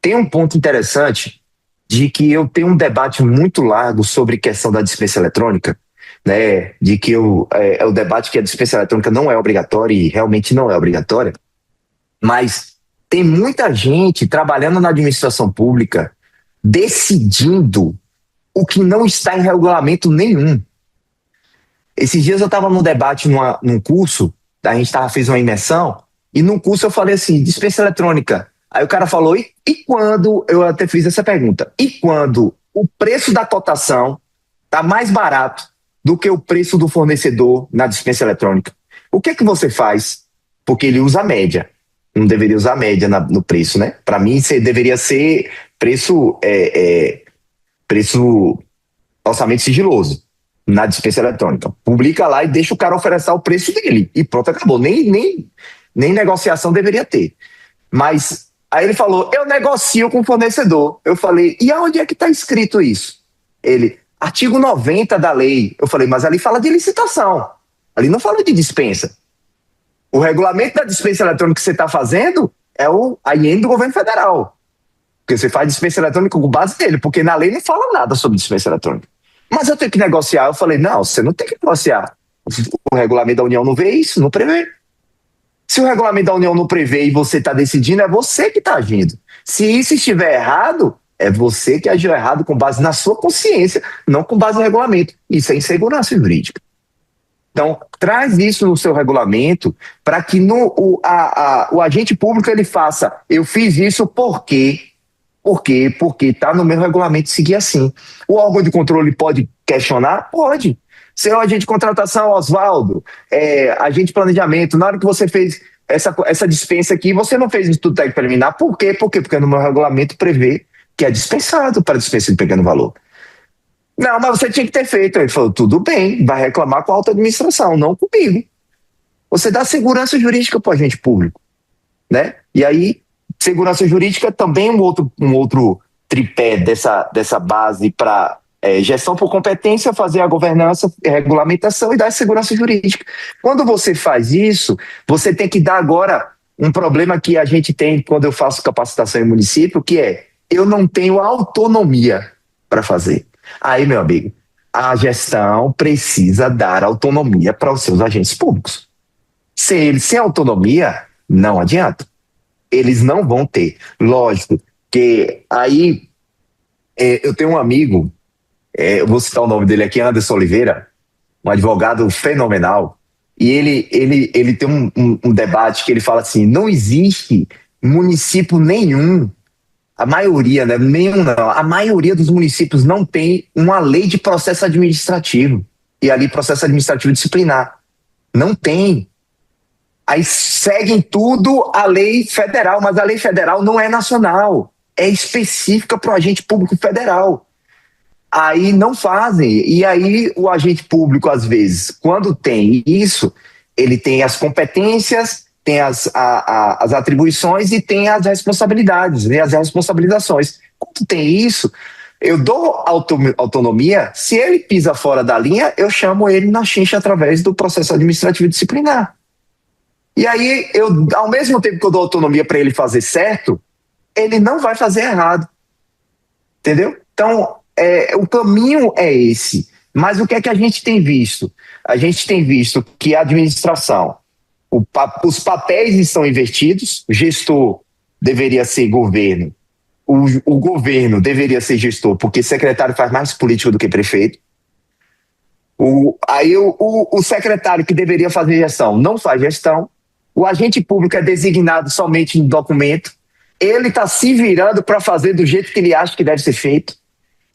tem um ponto interessante de que eu tenho um debate muito largo sobre questão da dispensa eletrônica, né? De que o debate que a dispensa eletrônica não é obrigatória e realmente não é obrigatória, mas tem muita gente trabalhando na administração pública decidindo o que não está em regulamento nenhum. Esses dias eu estava num debate num curso, a gente fez uma imersão, e num curso eu falei assim, dispensa eletrônica. Aí o cara falou, e quando, eu até fiz essa pergunta, e quando o preço da cotação está mais barato do que o preço do fornecedor na dispensa eletrônica? O que é que você faz? Porque ele usa a média, não deveria usar a média no preço, né? Para mim, deveria ser preço orçamento sigiloso na dispensa eletrônica. Publica lá e deixa o cara oferecer o preço dele. E pronto, acabou. Nem negociação deveria ter. Mas aí ele falou, eu negocio com o fornecedor. Eu falei, e aonde é que está escrito isso? Ele, artigo 90 da lei. Eu falei, mas ali fala de licitação. Ali não fala de dispensa. O regulamento da dispensa eletrônica que você está fazendo é a IN do governo federal. Porque você faz dispensa eletrônica com base nele, porque na lei não fala nada sobre dispensa eletrônica. Mas eu tenho que negociar. Eu falei, não, você não tem que negociar. O regulamento da União não vê isso, não prevê. Se o regulamento da União não prevê e você está decidindo, é você que está agindo. Se isso estiver errado, é você que agiu errado com base na sua consciência, não com base no regulamento. Isso é insegurança jurídica. Então, traz isso no seu regulamento para que o agente público ele faça, eu fiz isso por quê? Por quê? Porque está no meu regulamento seguir assim. O órgão de controle pode questionar? Pode. Seu agente de contratação, Oswaldo, agente de planejamento, na hora que você fez essa dispensa aqui, você não fez estudo técnico preliminar. Por quê? Porque no meu regulamento prevê que é dispensado para dispensa de pequeno valor. Não, mas você tinha que ter feito. Ele falou, tudo bem, vai reclamar com a alta administração, não comigo. Você dá segurança jurídica para o agente público, né? E aí, segurança jurídica também um outro tripé dessa base para gestão por competência, fazer a governança, regulamentação e dar segurança jurídica. Quando você faz isso, você tem que dar agora um problema que a gente tem quando eu faço capacitação em município, que é, eu não tenho autonomia para fazer. Aí, meu amigo, a gestão precisa dar autonomia para os seus agentes públicos. Sem autonomia, não adianta. Eles não vão ter. Lógico que aí eu tenho um amigo, eu vou citar o nome dele aqui, Anderson Oliveira, um advogado fenomenal, e ele tem um debate que ele fala assim, não existe município nenhum, a maioria, né, nenhum não, a maioria dos municípios não tem uma lei de processo administrativo, e ali processo administrativo disciplinar. Não tem. Aí seguem tudo a lei federal, mas a lei federal não é nacional, é específica para o agente público federal. Aí não fazem, e aí o agente público, às vezes, quando tem isso, ele tem as competências, tem as atribuições e tem as responsabilidades, né, as responsabilizações. Quando tem isso, eu dou autonomia, se ele pisa fora da linha, eu chamo ele na chincha através do processo administrativo disciplinar. E aí, ao mesmo tempo que eu dou autonomia para ele fazer certo, ele não vai fazer errado. Entendeu? Então, o caminho é esse. Mas o que é que a gente tem visto? A gente tem visto que a administração, Os papéis estão invertidos, o gestor deveria ser governo, o governo deveria ser gestor, porque secretário faz mais política do que prefeito. O secretário que deveria fazer gestão não faz gestão, o agente público é designado somente em documento, ele está se virando para fazer do jeito que ele acha que deve ser feito,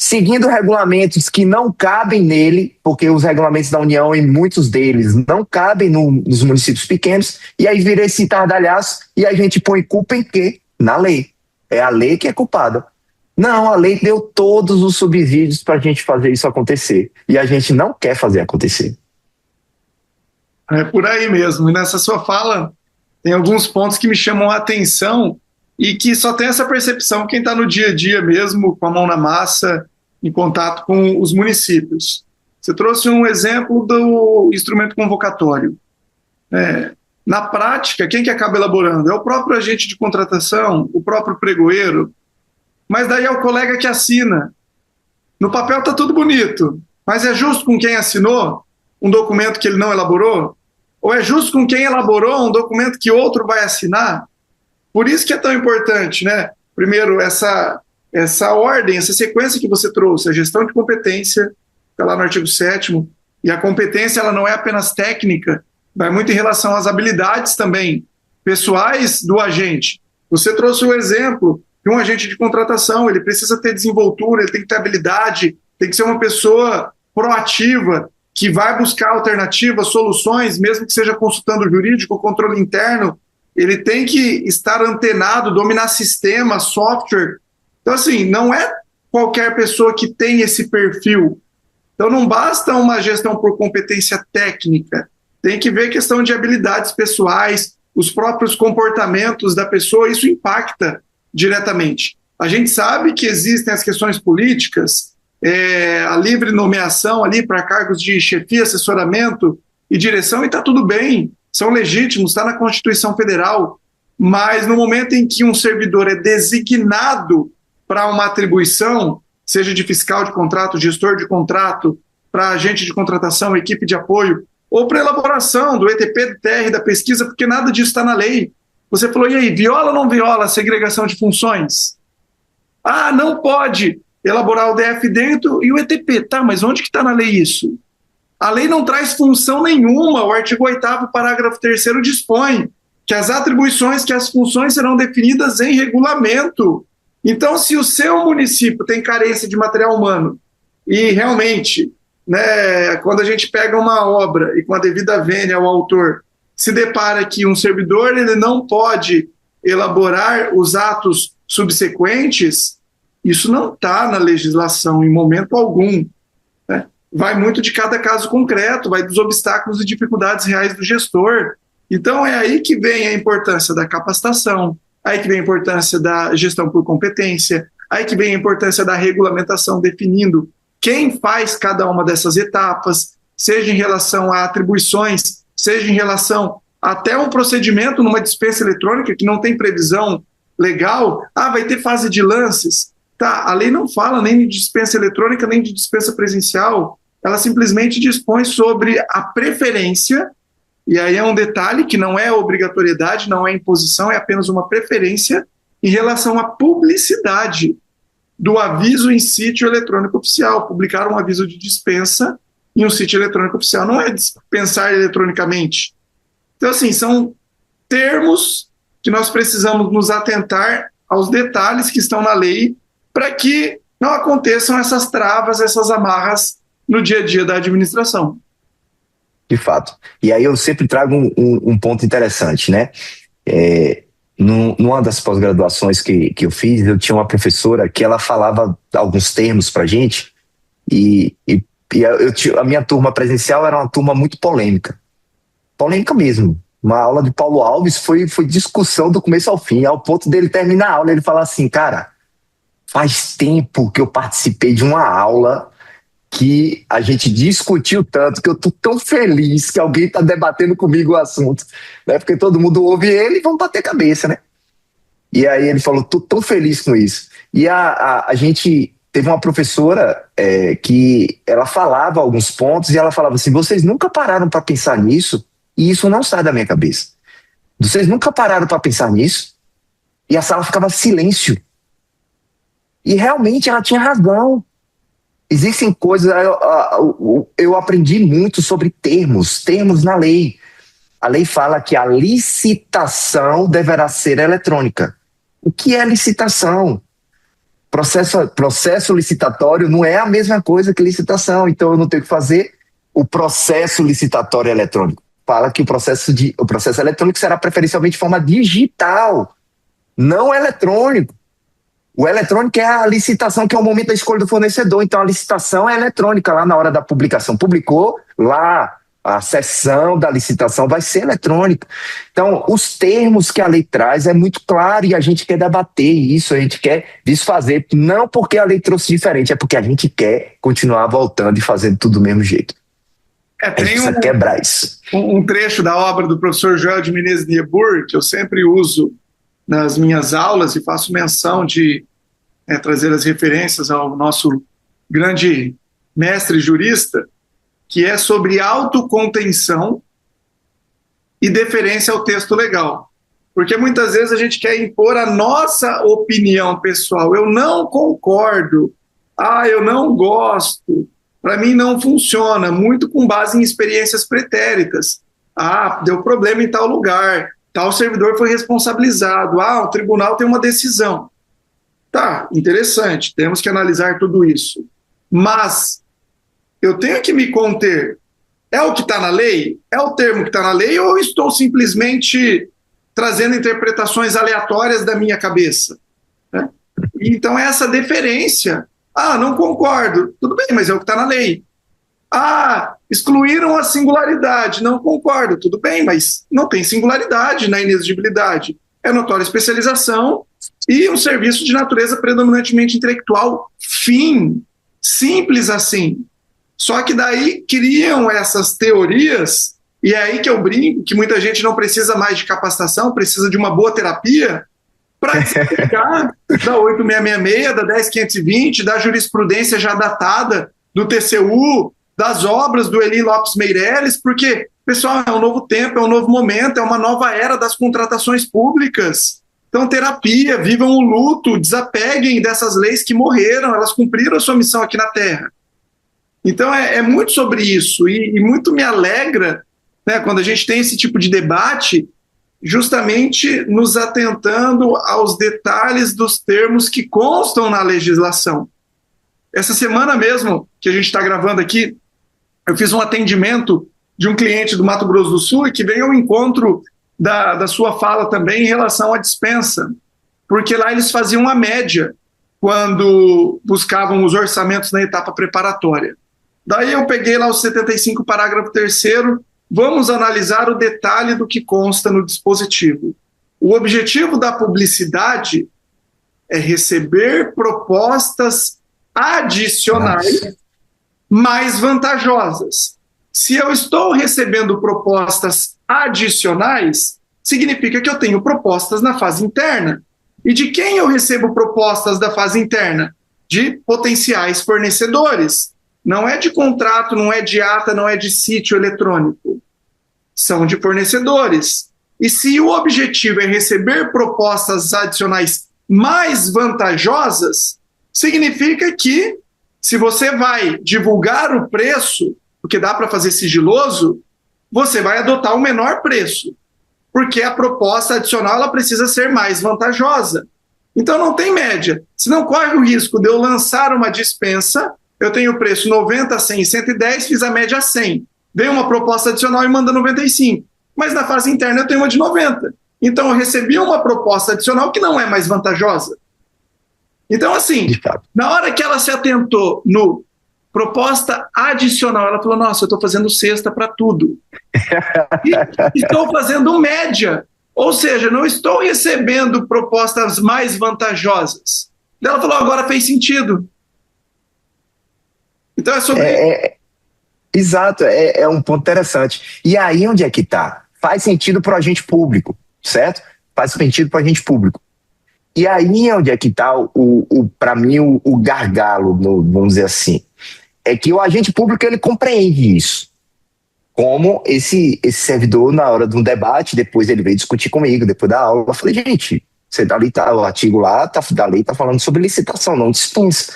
seguindo regulamentos que não cabem nele, porque os regulamentos da União, em muitos deles, não cabem nos municípios pequenos, e aí vira esse tardalhaço e a gente põe culpa em quê? Na lei. É a lei que é culpada. Não, a lei deu todos os subsídios para a gente fazer isso acontecer, e a gente não quer fazer acontecer. É por aí mesmo. E nessa sua fala tem alguns pontos que me chamam a atenção e que só tem essa percepção quem está no dia a dia mesmo, com a mão na massa, em contato com os municípios. Você trouxe um exemplo do instrumento convocatório. Na prática, quem que acaba elaborando? É o próprio agente de contratação, o próprio pregoeiro, mas daí é o colega que assina. No papel está tudo bonito, mas é justo com quem assinou um documento que ele não elaborou? Ou é justo com quem elaborou um documento que outro vai assinar? Por isso que é tão importante, né? Primeiro, essa ordem, essa sequência que você trouxe, a gestão de competência, está lá no artigo 7º, e a competência ela não é apenas técnica, vai muito em relação às habilidades também pessoais do agente. Você trouxe o exemplo de um agente de contratação, ele precisa ter desenvoltura, ele tem que ter habilidade, tem que ser uma pessoa proativa, que vai buscar alternativas, soluções, mesmo que seja consultando o jurídico, o controle interno, ele tem que estar antenado, dominar sistema, software. Então, assim, não é qualquer pessoa que tem esse perfil. Então, não basta uma gestão por competência técnica, tem que ver questão de habilidades pessoais, os próprios comportamentos da pessoa, isso impacta diretamente. A gente sabe que existem as questões políticas, a livre nomeação ali para cargos de chefia, assessoramento e direção, e está tudo bem, são legítimos, está na Constituição Federal, mas no momento em que um servidor é designado para uma atribuição, seja de fiscal de contrato, gestor de contrato, para agente de contratação, equipe de apoio, ou para elaboração do ETP, do TR, da pesquisa, porque nada disso está na lei. Você falou, e aí, viola ou não viola a segregação de funções? Ah, não pode elaborar o DF dentro e o ETP. Tá, mas onde que está na lei isso? A lei não traz função nenhuma. O artigo 8º, parágrafo 3º dispõe que as atribuições, que as funções serão definidas em regulamento. Então, se o seu município tem carência de material humano e realmente, né, quando a gente pega uma obra e com a devida vênia ao autor, se depara que um servidor ele não pode elaborar os atos subsequentes, isso não está na legislação em momento algum. Né? Vai muito de cada caso concreto, vai dos obstáculos e dificuldades reais do gestor. Então é aí que vem a importância da capacitação, aí que vem a importância da gestão por competência, aí que vem a importância da regulamentação definindo quem faz cada uma dessas etapas, seja em relação a atribuições, seja em relação até um procedimento numa dispensa eletrônica que não tem previsão legal. Ah, vai ter fase de lances. Tá, a lei não fala nem de dispensa eletrônica, nem de dispensa presencial. Ela simplesmente dispõe sobre a preferência, e aí é um detalhe que não é obrigatoriedade, não é imposição, é apenas uma preferência em relação à publicidade do aviso em sítio eletrônico oficial. Publicar um aviso de dispensa em um sítio eletrônico oficial não é dispensar eletronicamente. Então, assim, são termos que nós precisamos nos atentar aos detalhes que estão na lei para que não aconteçam essas travas, essas amarras no dia a dia da administração. De fato. E aí eu sempre trago um ponto interessante, né? Numa das pós-graduações que eu fiz, eu tinha uma professora que ela falava alguns termos para a gente e a minha turma presencial era uma turma muito polêmica. Polêmica mesmo. Uma aula de Paulo Alves foi discussão do começo ao fim, ao ponto dele terminar a aula, ele falar assim, cara, faz tempo que eu participei de uma aula que a gente discutiu tanto, que eu tô tão feliz que alguém tá debatendo comigo o assunto, né? Porque todo mundo ouve ele e vão bater cabeça, né? E aí ele falou, tô tão feliz com isso. E a gente teve uma professora que ela falava alguns pontos e ela falava assim, vocês nunca pararam para pensar nisso? E isso não sai da minha cabeça. Vocês nunca pararam para pensar nisso? E a sala ficava silêncio. E realmente ela tinha razão. Existem coisas... Eu aprendi muito sobre termos na lei. A lei fala que a licitação deverá ser eletrônica. O que é licitação? Processo licitatório não é a mesma coisa que licitação, então eu não tenho que fazer o processo licitatório eletrônico. Fala que o processo eletrônico será preferencialmente de forma digital, não eletrônico. O eletrônico é a licitação, que é o momento da escolha do fornecedor, então a licitação é eletrônica, lá na hora da publicação. Publicou, lá a sessão da licitação vai ser eletrônica. Então, os termos que a lei traz é muito claro e a gente quer debater isso, a gente quer desfazer, não porque a lei trouxe diferente, é porque a gente quer continuar voltando e fazendo tudo do mesmo jeito. A gente precisa quebrar isso. Um trecho da obra do professor Joel de Menezes Niebuhr, que eu sempre uso nas minhas aulas e faço menção de trazer as referências ao nosso grande mestre jurista, que é sobre autocontenção e deferência ao texto legal. Porque muitas vezes a gente quer impor a nossa opinião pessoal. Eu não concordo, eu não gosto, para mim não funciona, muito com base em experiências pretéritas. Deu problema em tal lugar, tal servidor foi responsabilizado, o tribunal tem uma decisão. Tá, interessante, temos que analisar tudo isso. Mas eu tenho que me conter. É o que está na lei? É o termo que está na lei? Ou estou simplesmente trazendo interpretações aleatórias da minha cabeça? Né? Então, essa deferência. Não concordo. Tudo bem, mas é o que está na lei. Excluíram a singularidade. Não concordo. Tudo bem, mas não tem singularidade na inexigibilidade. É notória especialização e um serviço de natureza predominantemente intelectual. Fim. Simples assim. Só que daí criam essas teorias, e é aí que eu brinco, que muita gente não precisa mais de capacitação, precisa de uma boa terapia, para explicar da 8666, da 10520, da jurisprudência já datada, do TCU, das obras do Eli Lopes Meireles, porque, pessoal, é um novo tempo, é um novo momento, é uma nova era das contratações públicas. Então, terapia, vivam o luto, desapeguem dessas leis que morreram, elas cumpriram a sua missão aqui na Terra. Então, é muito sobre isso, e muito me alegra, né, quando a gente tem esse tipo de debate, justamente nos atentando aos detalhes dos termos que constam na legislação. Essa semana mesmo, que a gente está gravando aqui, eu fiz um atendimento de um cliente do Mato Grosso do Sul e que veio ao encontro da sua fala também em relação à dispensa, porque lá eles faziam a média quando buscavam os orçamentos na etapa preparatória. Daí eu peguei lá os 75, parágrafo 3º, vamos analisar o detalhe do que consta no dispositivo. O objetivo da publicidade é receber propostas adicionais mais vantajosas. Se eu estou recebendo propostas adicionais, significa que eu tenho propostas na fase interna. E de quem eu recebo propostas da fase interna? De potenciais fornecedores. Não é de contrato, não é de ata, não é de sítio eletrônico. São de fornecedores. E se o objetivo é receber propostas adicionais mais vantajosas, significa que, se você vai divulgar o preço, porque dá para fazer sigiloso, você vai adotar o menor preço, porque a proposta adicional ela precisa ser mais vantajosa. Então não tem média. Se não corre o risco de eu lançar uma dispensa, eu tenho o preço 90, 100 e 110, fiz a média 100. Veio uma proposta adicional e manda 95. Mas na fase interna eu tenho uma de 90. Então eu recebi uma proposta adicional que não é mais vantajosa. Então, assim, na hora que ela se atentou no proposta adicional, ela falou, nossa, eu estou fazendo cesta para tudo. E estou fazendo média. Ou seja, não estou recebendo propostas mais vantajosas. Ela falou, agora fez sentido. Então é sobre... Exato, é um ponto interessante. E aí onde é que está? Faz sentido para o agente público, certo? Faz sentido para o agente público. E aí onde é que está, para mim, o gargalo, vamos dizer assim, é que o agente público ele compreende isso. como esse servidor, na hora de um debate, depois ele veio discutir comigo, depois da aula, eu falei, gente, você o artigo lá da lei está falando sobre licitação, não dispensa.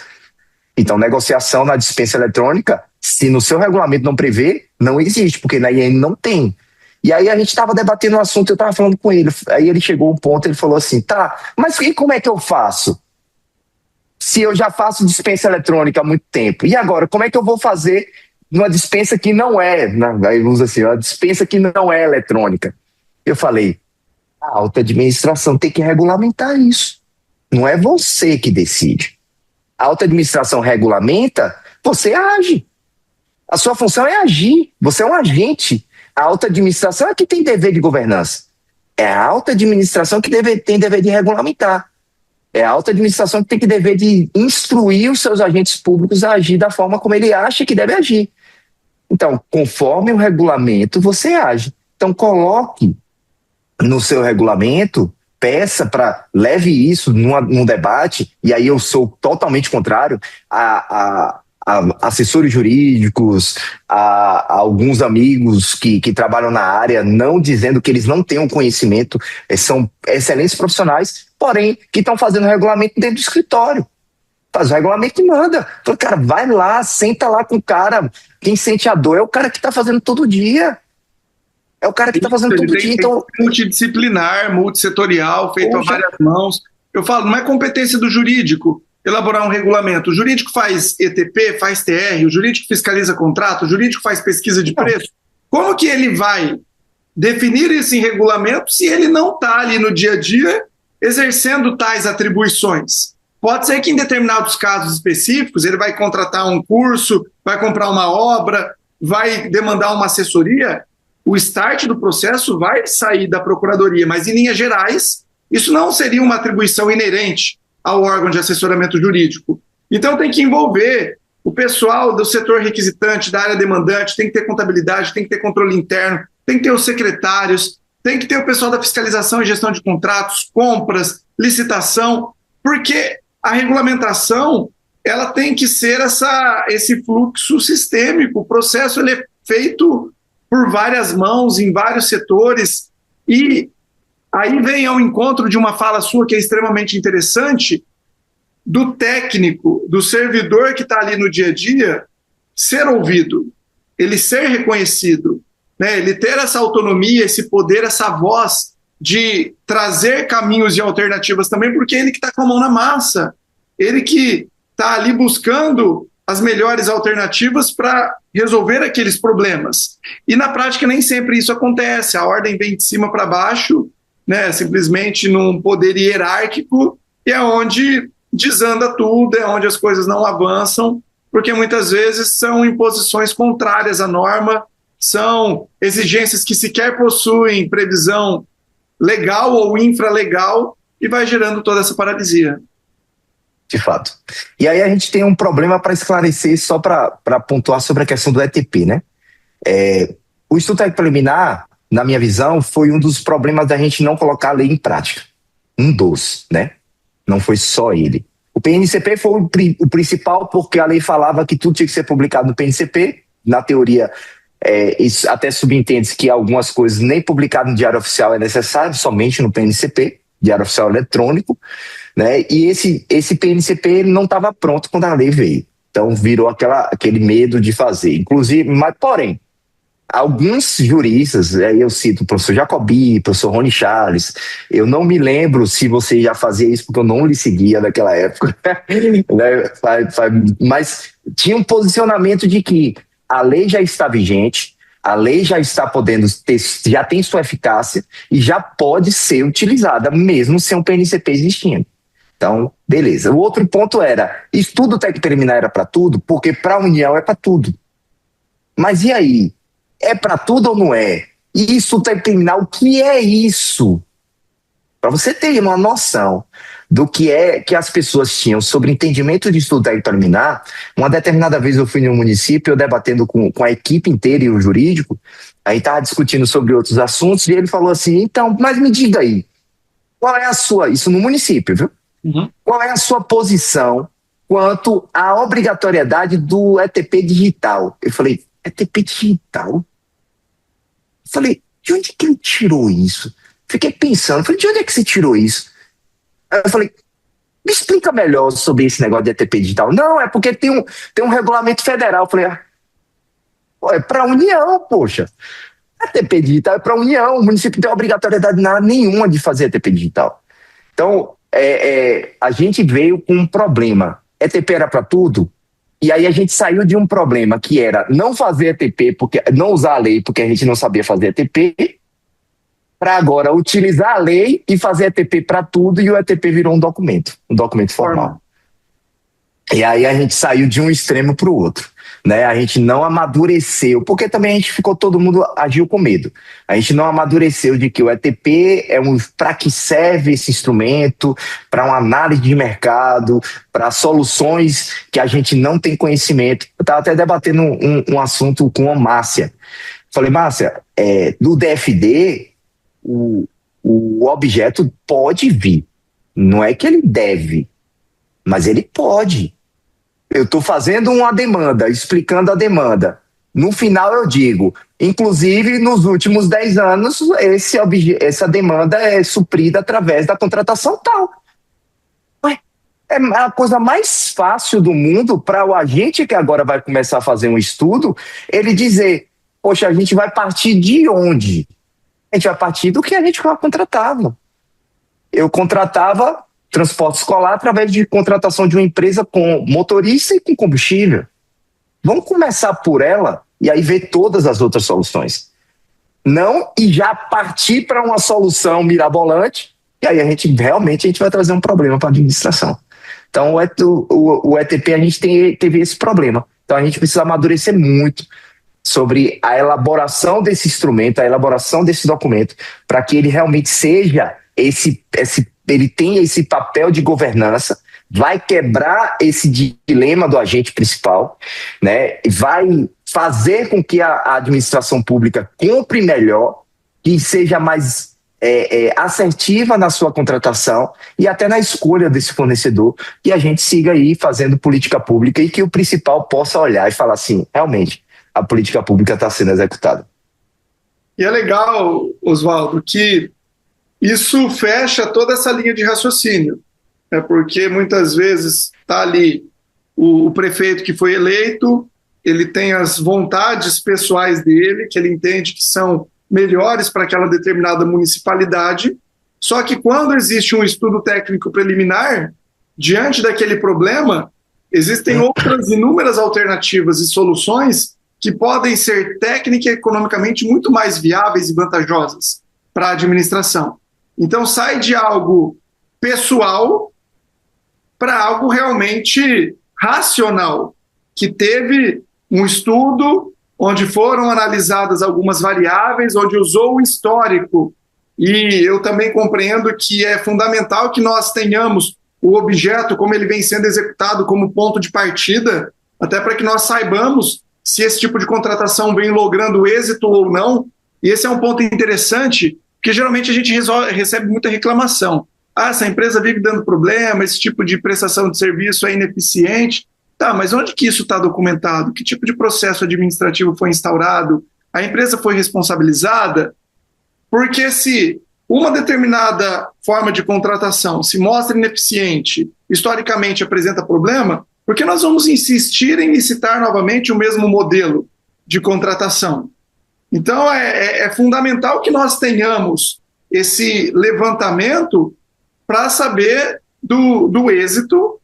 Então, negociação na dispensa eletrônica, se no seu regulamento não prevê, não existe, porque na IN não tem. E aí a gente estava debatendo o assunto, eu estava falando com ele, aí ele chegou a um ponto, ele falou assim, tá, mas e como é que eu faço? Se eu já faço dispensa eletrônica há muito tempo, e agora, como é que eu vou fazer numa dispensa que não é, aí usa assim, uma dispensa que não é eletrônica? Eu falei, a alta administração tem que regulamentar isso, não é você que decide. A alta administração regulamenta, você age. A sua função é agir, você é um agente. A alta administração é que tem dever de governança. É a alta administração que tem dever de regulamentar. É a alta administração que tem que dever de instruir os seus agentes públicos a agir da forma como ele acha que deve agir. Então, conforme o regulamento, você age. Então, coloque no seu regulamento, peça para, leve isso num debate, e aí eu sou totalmente contrário a assessores jurídicos, a alguns amigos que trabalham na área, não dizendo que eles não tenham conhecimento, são excelentes profissionais, porém, que estão fazendo regulamento dentro do escritório. Faz o regulamento e manda. Fala, cara, vai lá, senta lá com o cara, quem sente a dor é o cara que está fazendo todo dia. É o cara que está fazendo todo dia. Então, multidisciplinar, multissetorial, feito a várias mãos. Eu falo, não é competência do jurídico elaborar um regulamento. O jurídico faz ETP, faz TR, o jurídico fiscaliza contrato, o jurídico faz pesquisa de preço. Como que ele vai definir isso em regulamento se ele não está ali no dia a dia exercendo tais atribuições? Pode ser que em determinados casos específicos ele vai contratar um curso, vai comprar uma obra, vai demandar uma assessoria. O start do processo vai sair da procuradoria, mas em linhas gerais, isso não seria uma atribuição inerente ao órgão de assessoramento jurídico. Então tem que envolver o pessoal do setor requisitante, da área demandante, tem que ter contabilidade, tem que ter controle interno, tem que ter os secretários, tem que ter o pessoal da fiscalização e gestão de contratos, compras, licitação, porque a regulamentação ela tem que ser esse fluxo sistêmico. O processo ele é feito por várias mãos, em vários setores, e aí vem ao encontro de uma fala sua que é extremamente interessante, do técnico, do servidor que está ali no dia a dia, ser ouvido, ele ser reconhecido, né? Ele ter essa autonomia, esse poder, essa voz de trazer caminhos e alternativas também, porque ele que está com a mão na massa, ele que está ali buscando as melhores alternativas para resolver aqueles problemas. E na prática nem sempre isso acontece, a ordem vem de cima para baixo, né, simplesmente num poder hierárquico, e é onde desanda tudo, é onde as coisas não avançam, porque muitas vezes são imposições contrárias à norma, são exigências que sequer possuem previsão legal ou infralegal, e vai gerando toda essa paralisia. De fato. E aí a gente tem um problema para esclarecer, só para pontuar sobre a questão do ETP, né? O estudo técnico preliminar, na minha visão, foi um dos problemas da gente não colocar a lei em prática. Um dos, né? Não foi só ele. O PNCP foi o principal, porque a lei falava que tudo tinha que ser publicado no PNCP. Na teoria, isso até subentende que algumas coisas nem publicado no Diário Oficial é necessário, somente no PNCP, Diário Oficial Eletrônico, né? E esse PNCP não estava pronto quando a lei veio. Então virou aquele medo de fazer. Inclusive, mas porém, alguns juristas, aí eu cito o professor Jacobi, o professor Rony Charles, eu não me lembro se você já fazia isso, porque eu não lhe seguia naquela época, né? Mas tinha um posicionamento de que a lei já está vigente, a lei já está podendo já tem sua eficácia e já pode ser utilizada, mesmo sem um PNCP existindo. Então, beleza. O outro ponto era, estudo técnico preliminar era para tudo, porque para a União é para tudo. Mas e aí? É para tudo ou não é? E estudo técnico preliminar, o que é isso? Para você ter uma noção do que é que as pessoas tinham sobre entendimento de estudo técnico preliminar, uma determinada vez eu fui no município, eu debatendo com a equipe inteira e o jurídico, aí estava discutindo sobre outros assuntos, e ele falou assim, então, mas me diga aí, qual é a sua, isso no município, viu? Uhum. Qual é a sua posição quanto à obrigatoriedade do ETP digital? Eu falei, ETP digital? Falei, de onde que ele tirou isso? Fiquei pensando, falei, de onde é que você tirou isso? Aí eu falei, me explica melhor sobre esse negócio de ETP digital. Não, é porque tem um regulamento federal. Eu falei, é para a União, poxa. ETP digital é para a União, o município não tem obrigatoriedade nenhuma de fazer ETP digital. Então, a gente veio com um problema. ETP era para tudo, e aí a gente saiu de um problema que era não fazer ETP, não usar a lei porque a gente não sabia fazer ETP, para agora utilizar a lei e fazer ETP para tudo, e o ETP virou um documento formal. E aí a gente saiu de um extremo para o outro. Né? A gente não amadureceu, porque também a gente todo mundo agiu com medo. A gente não amadureceu de que o ETP para que serve esse instrumento, para uma análise de mercado, para soluções que a gente não tem conhecimento. Eu estava até debatendo um assunto com a Márcia. Falei, Márcia, do DFD, o objeto pode vir. Não é que ele deve, mas ele pode. Eu estou fazendo uma demanda, explicando a demanda. No final eu digo, inclusive nos últimos 10 anos, essa demanda é suprida através da contratação tal. Ué, é a coisa mais fácil do mundo para o agente que agora vai começar a fazer um estudo, ele dizer, poxa, a gente vai partir de onde? A gente vai partir do que a gente contratava. Eu contratava transporte escolar através de contratação de uma empresa com motorista e com combustível. Vamos começar por ela e aí ver todas as outras soluções. Não e já partir para uma solução mirabolante, e aí a gente vai trazer um problema para a administração. Então o ETP a gente teve esse problema. Então a gente precisa amadurecer muito sobre a elaboração desse instrumento, a elaboração desse documento, para que ele realmente seja ele tem esse papel de governança, vai quebrar esse dilema do agente principal, né? Vai fazer com que a administração pública compre melhor, que seja mais assertiva na sua contratação e até na escolha desse fornecedor, e a gente siga aí fazendo política pública e que o principal possa olhar e falar assim, realmente, a política pública está sendo executada. E é legal, Oswaldo, que isso fecha toda essa linha de raciocínio, porque muitas vezes está ali o prefeito que foi eleito, ele tem as vontades pessoais dele, que ele entende que são melhores para aquela determinada municipalidade, só que quando existe um estudo técnico preliminar, diante daquele problema, existem outras inúmeras alternativas e soluções que podem ser técnica e economicamente muito mais viáveis e vantajosas para a administração. Então sai de algo pessoal para algo realmente racional, que teve um estudo onde foram analisadas algumas variáveis, onde usou o histórico. E eu também compreendo que é fundamental que nós tenhamos o objeto, como ele vem sendo executado, como ponto de partida, até para que nós saibamos se esse tipo de contratação vem logrando êxito ou não. E esse é um ponto interessante, porque geralmente a gente recebe muita reclamação. Essa empresa vive dando problema, esse tipo de prestação de serviço é ineficiente. Tá, mas onde que isso está documentado? Que tipo de processo administrativo foi instaurado? A empresa foi responsabilizada? Porque se uma determinada forma de contratação se mostra ineficiente, historicamente apresenta problema, por que nós vamos insistir em licitar novamente o mesmo modelo de contratação? Então, é fundamental que nós tenhamos esse levantamento para saber do êxito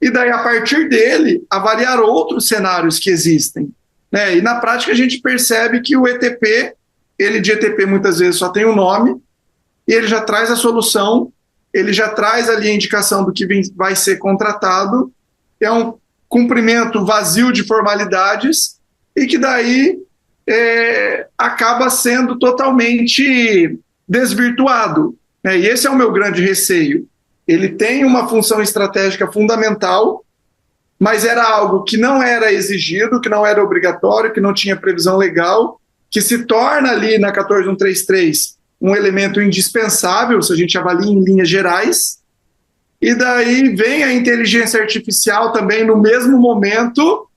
e daí, a partir dele, avaliar outros cenários que existem. Né? E, na prática, a gente percebe que o ETP, ele de ETP muitas vezes só tem um nome, e ele já traz a solução, ele já traz ali a indicação do que vai ser contratado, é um cumprimento vazio de formalidades, e que daí acaba sendo totalmente desvirtuado. Né? E esse é o meu grande receio. Ele tem uma função estratégica fundamental, mas era algo que não era exigido, que não era obrigatório, que não tinha previsão legal, que se torna ali na 14133 um elemento indispensável, se a gente avalia em linhas gerais, e daí vem a inteligência artificial também no mesmo momento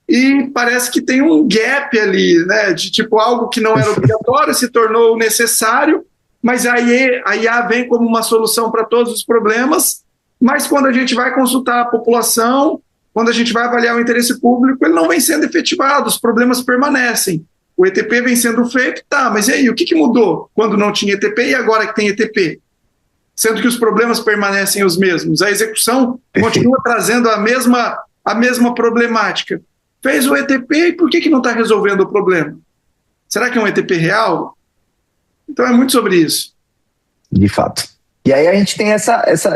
e parece que tem um gap ali, né, de tipo algo que não era obrigatório se tornou necessário, mas aí a IA vem como uma solução para todos os problemas, mas quando a gente vai consultar a população, quando a gente vai avaliar o interesse público, ele não vem sendo efetivado, os problemas permanecem. O ETP vem sendo feito, tá, mas e aí, o que mudou quando não tinha ETP e agora que tem ETP? Sendo que os problemas permanecem os mesmos. A execução continua trazendo a mesma problemática. Fez o ETP e por que não está resolvendo o problema? Será que é um ETP real? Então é muito sobre isso. De fato. E aí a gente tem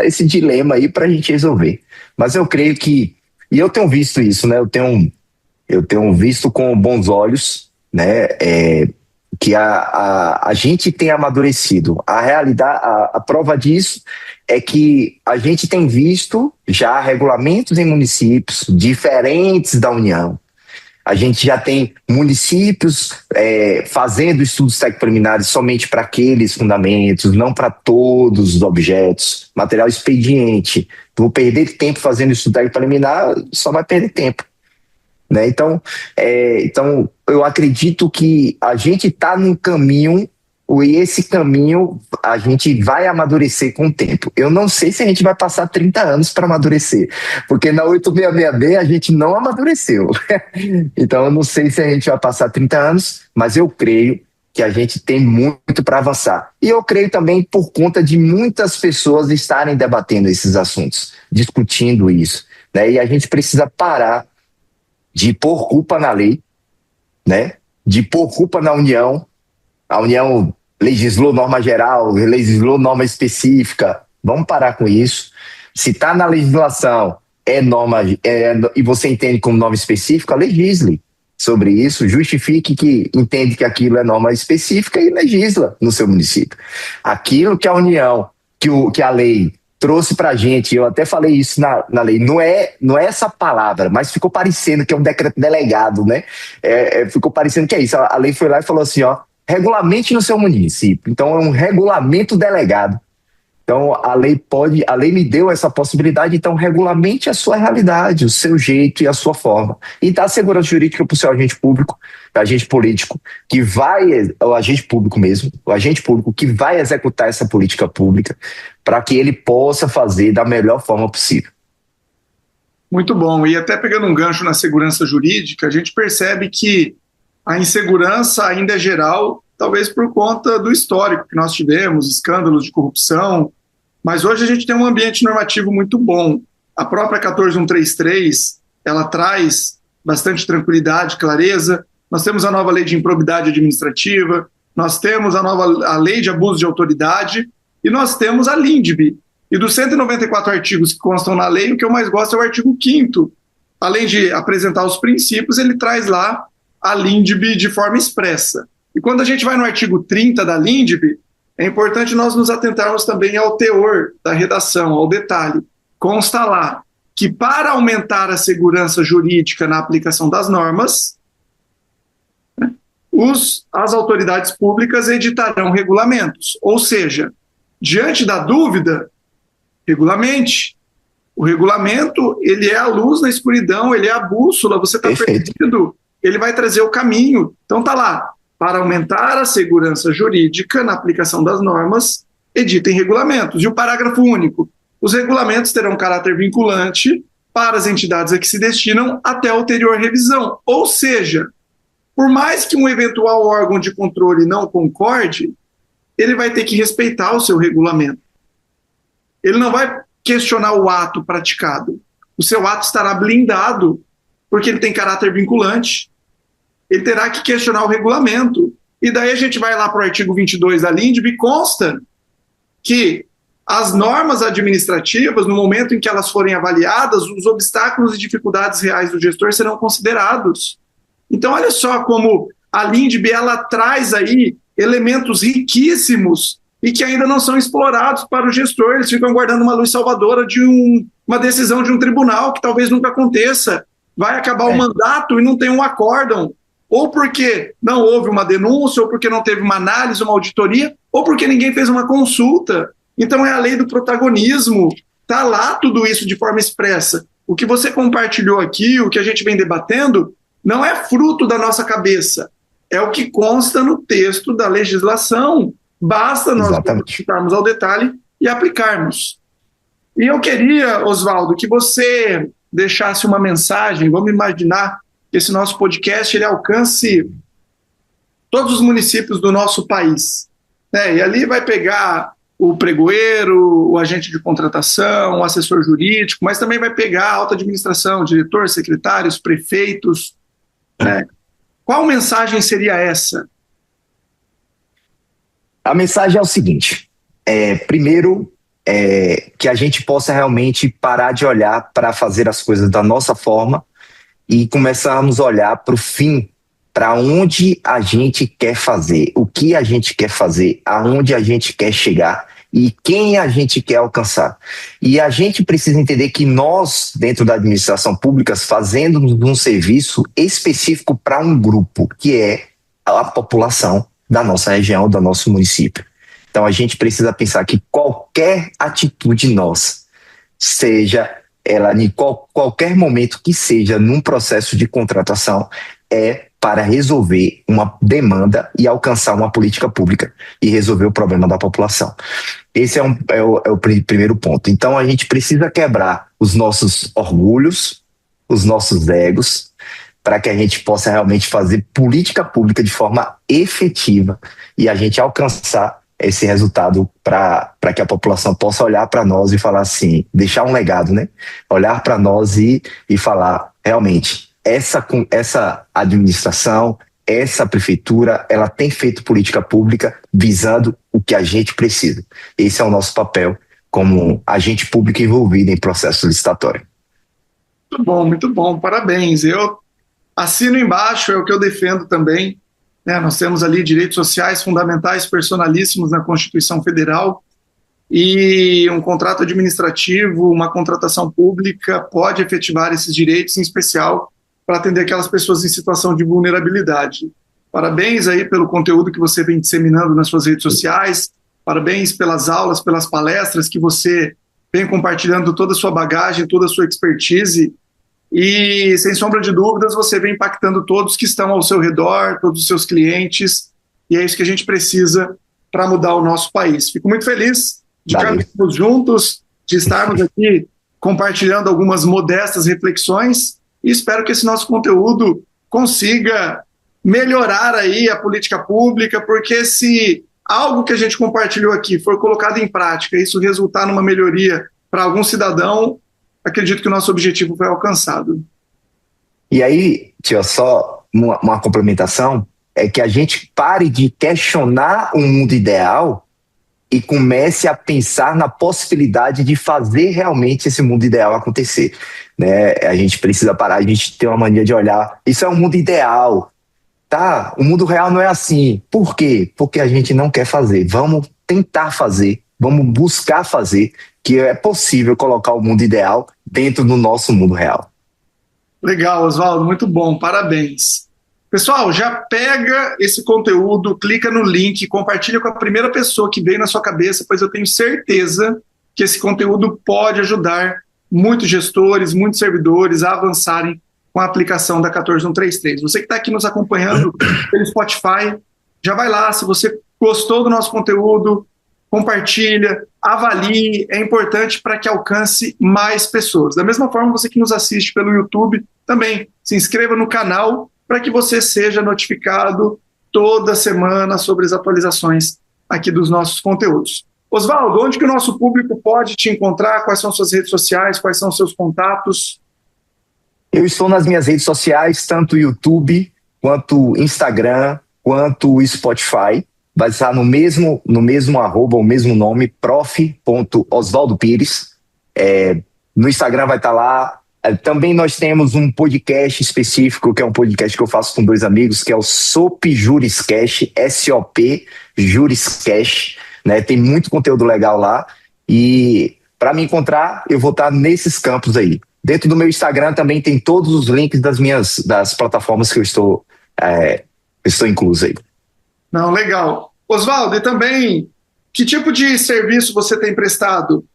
esse dilema aí para a gente resolver. Mas eu creio que, e eu tenho visto isso, né? Eu tenho visto com bons olhos, né? Que a gente tem amadurecido. A realidade, a prova disso é que a gente tem visto já regulamentos em municípios diferentes da União. A gente já tem municípios fazendo estudos técnico-preliminares somente para aqueles fundamentos, não para todos os objetos. Material expediente. Vou perder tempo fazendo estudo técnico-preliminar, só vai perder tempo. Né? Então, eu acredito que a gente está num caminho, e esse caminho a gente vai amadurecer com o tempo. Eu não sei se a gente vai passar 30 anos para amadurecer, porque na 8666B a gente não amadureceu. Então, eu não sei se a gente vai passar 30 anos, mas eu creio que a gente tem muito para avançar. E eu creio também por conta de muitas pessoas estarem debatendo esses assuntos, discutindo isso. Né? E a gente precisa parar de pôr culpa na lei, né? De pôr culpa na União. A União legislou norma geral, legislou norma específica. Vamos parar com isso. Se está na legislação, e você entende como norma específica, legisle sobre isso, justifique que entende que aquilo é norma específica e legisla no seu município. Aquilo que a União, que a lei trouxe pra gente, eu até falei isso na lei, não é essa palavra, mas ficou parecendo que é um decreto delegado, né? Ficou parecendo que é isso. A lei foi lá e falou assim, regulamente no seu município. Então é um regulamento delegado. Então a lei me deu essa possibilidade, então regulamente a sua realidade, o seu jeito e a sua forma. E dá segurança jurídica para o seu agente público, agente político, o agente público mesmo, o agente público que vai executar essa política pública para que ele possa fazer da melhor forma possível. Muito bom. E até pegando um gancho na segurança jurídica, a gente percebe que a insegurança ainda é geral, talvez por conta do histórico que nós tivemos, escândalos de corrupção, mas hoje a gente tem um ambiente normativo muito bom. A própria 14133, ela traz bastante tranquilidade, clareza. Nós temos a nova lei de improbidade administrativa, nós temos a lei de abuso de autoridade e nós temos a LINDB. E dos 194 artigos que constam na lei, o que eu mais gosto é o artigo 5º. Além de apresentar os princípios, ele traz lá a LINDB de forma expressa. E quando a gente vai no artigo 30 da LINDB, é importante nós nos atentarmos também ao teor da redação, ao detalhe. Consta lá que para aumentar a segurança jurídica na aplicação das normas, as autoridades públicas editarão regulamentos. Ou seja, diante da dúvida, regulamente. O regulamento, ele é a luz na escuridão, ele é a bússola, você está perdido, ele vai trazer o caminho. Então tá lá, para aumentar a segurança jurídica na aplicação das normas, editem regulamentos. E o parágrafo único, os regulamentos terão caráter vinculante para as entidades a que se destinam até a ulterior revisão. Ou seja, por mais que um eventual órgão de controle não concorde, ele vai ter que respeitar o seu regulamento. Ele não vai questionar o ato praticado. O seu ato estará blindado, porque ele tem caráter vinculante. Ele terá que questionar o regulamento. E daí a gente vai lá para o artigo 22 da LINDB e consta que as normas administrativas, no momento em que elas forem avaliadas, os obstáculos e dificuldades reais do gestor serão considerados. Então, olha só como a LINDB ela traz aí elementos riquíssimos e que ainda não são explorados para o gestor. Eles ficam guardando uma luz salvadora de uma decisão de um tribunal que talvez nunca aconteça. Vai acabar o mandato e não tem um acórdão. Ou porque não houve uma denúncia, ou porque não teve uma análise, uma auditoria, ou porque ninguém fez uma consulta. Então é a lei do protagonismo. Está lá tudo isso de forma expressa. O que você compartilhou aqui, o que a gente vem debatendo, não é fruto da nossa cabeça, é o que consta no texto da legislação. Basta nós estarmos ao detalhe e aplicarmos. E eu queria, Oswaldo, que você deixasse uma mensagem. Vamos imaginar que esse nosso podcast ele alcance todos os municípios do nosso país, né? E ali vai pegar o pregoeiro, o agente de contratação, o assessor jurídico, mas também vai pegar a alta administração, diretor, secretários, prefeitos, né? Qual mensagem seria essa? A mensagem é o seguinte, primeiro, que a gente possa realmente parar de olhar para fazer as coisas da nossa forma e começarmos a olhar para o fim, para onde a gente quer fazer, o que a gente quer fazer, aonde a gente quer chegar e quem a gente quer alcançar. E a gente precisa entender que nós, dentro da administração pública, fazendo um serviço específico para um grupo, que é a população da nossa região, do nosso município. Então a gente precisa pensar que qualquer atitude nossa, seja ela em qualquer momento que seja num processo de contratação, é para resolver uma demanda e alcançar uma política pública e resolver o problema da população. Esse é o primeiro ponto. Então a gente precisa quebrar os nossos orgulhos, os nossos egos, para que a gente possa realmente fazer política pública de forma efetiva e a gente alcançar esse resultado para que a população possa olhar para nós e falar assim, deixar um legado, né? Olhar para nós e falar, realmente, essa administração, essa prefeitura, ela tem feito política pública visando o que a gente precisa. Esse é o nosso papel como agente público envolvido em processo licitatório. Muito bom, parabéns. Eu assino embaixo, é o que eu defendo também. Nós temos ali direitos sociais fundamentais, personalíssimos na Constituição Federal, e um contrato administrativo, uma contratação pública pode efetivar esses direitos, em especial para atender aquelas pessoas em situação de vulnerabilidade. Parabéns aí pelo conteúdo que você vem disseminando nas suas redes sociais, parabéns pelas aulas, pelas palestras que você vem compartilhando toda a sua bagagem, toda a sua expertise. E, sem sombra de dúvidas, você vem impactando todos que estão ao seu redor, todos os seus clientes, e é isso que a gente precisa para mudar o nosso país. Fico muito feliz de caminharmos juntos, de estarmos aqui compartilhando algumas modestas reflexões, e espero que esse nosso conteúdo consiga melhorar aí a política pública, porque se algo que a gente compartilhou aqui for colocado em prática, isso resultar numa melhoria para algum cidadão, acredito que o nosso objetivo foi alcançado. E aí, tio, só uma complementação, é que a gente pare de questionar o mundo ideal e comece a pensar na possibilidade de fazer realmente esse mundo ideal acontecer, né? A gente precisa parar, a gente tem uma mania de olhar, isso é um mundo ideal, tá? O mundo real não é assim. Por quê? Porque a gente não quer fazer. Vamos tentar fazer, vamos buscar fazer, que é possível colocar o mundo ideal dentro do nosso mundo real. Legal, Oswaldo, muito bom, parabéns. Pessoal, já pega esse conteúdo, clica no link, compartilha com a primeira pessoa que veio na sua cabeça, pois eu tenho certeza que esse conteúdo pode ajudar muitos gestores, muitos servidores a avançarem com a aplicação da 14133. Você que está aqui nos acompanhando pelo Spotify, já vai lá, se você gostou do nosso conteúdo, compartilha, avalie, é importante para que alcance mais pessoas. Da mesma forma, você que nos assiste pelo YouTube, também se inscreva no canal para que você seja notificado toda semana sobre as atualizações aqui dos nossos conteúdos. Oswaldo, onde que o nosso público pode te encontrar? Quais são suas redes sociais? Quais são os seus contatos? Eu estou nas minhas redes sociais, tanto YouTube, quanto Instagram, quanto Spotify. Vai estar no mesmo arroba, o mesmo nome, prof.oswaldopires. No Instagram vai estar lá. Também nós temos um podcast específico, que é um podcast que eu faço com 2 amigos, que é o SOP Juriscast, SOP Juriscast, né? Tem muito conteúdo legal lá. E para me encontrar, eu vou estar nesses campos aí. Dentro do meu Instagram também tem todos os links das plataformas que eu estou incluso aí. Não, legal. Oswaldo, e também, que tipo de serviço você tem prestado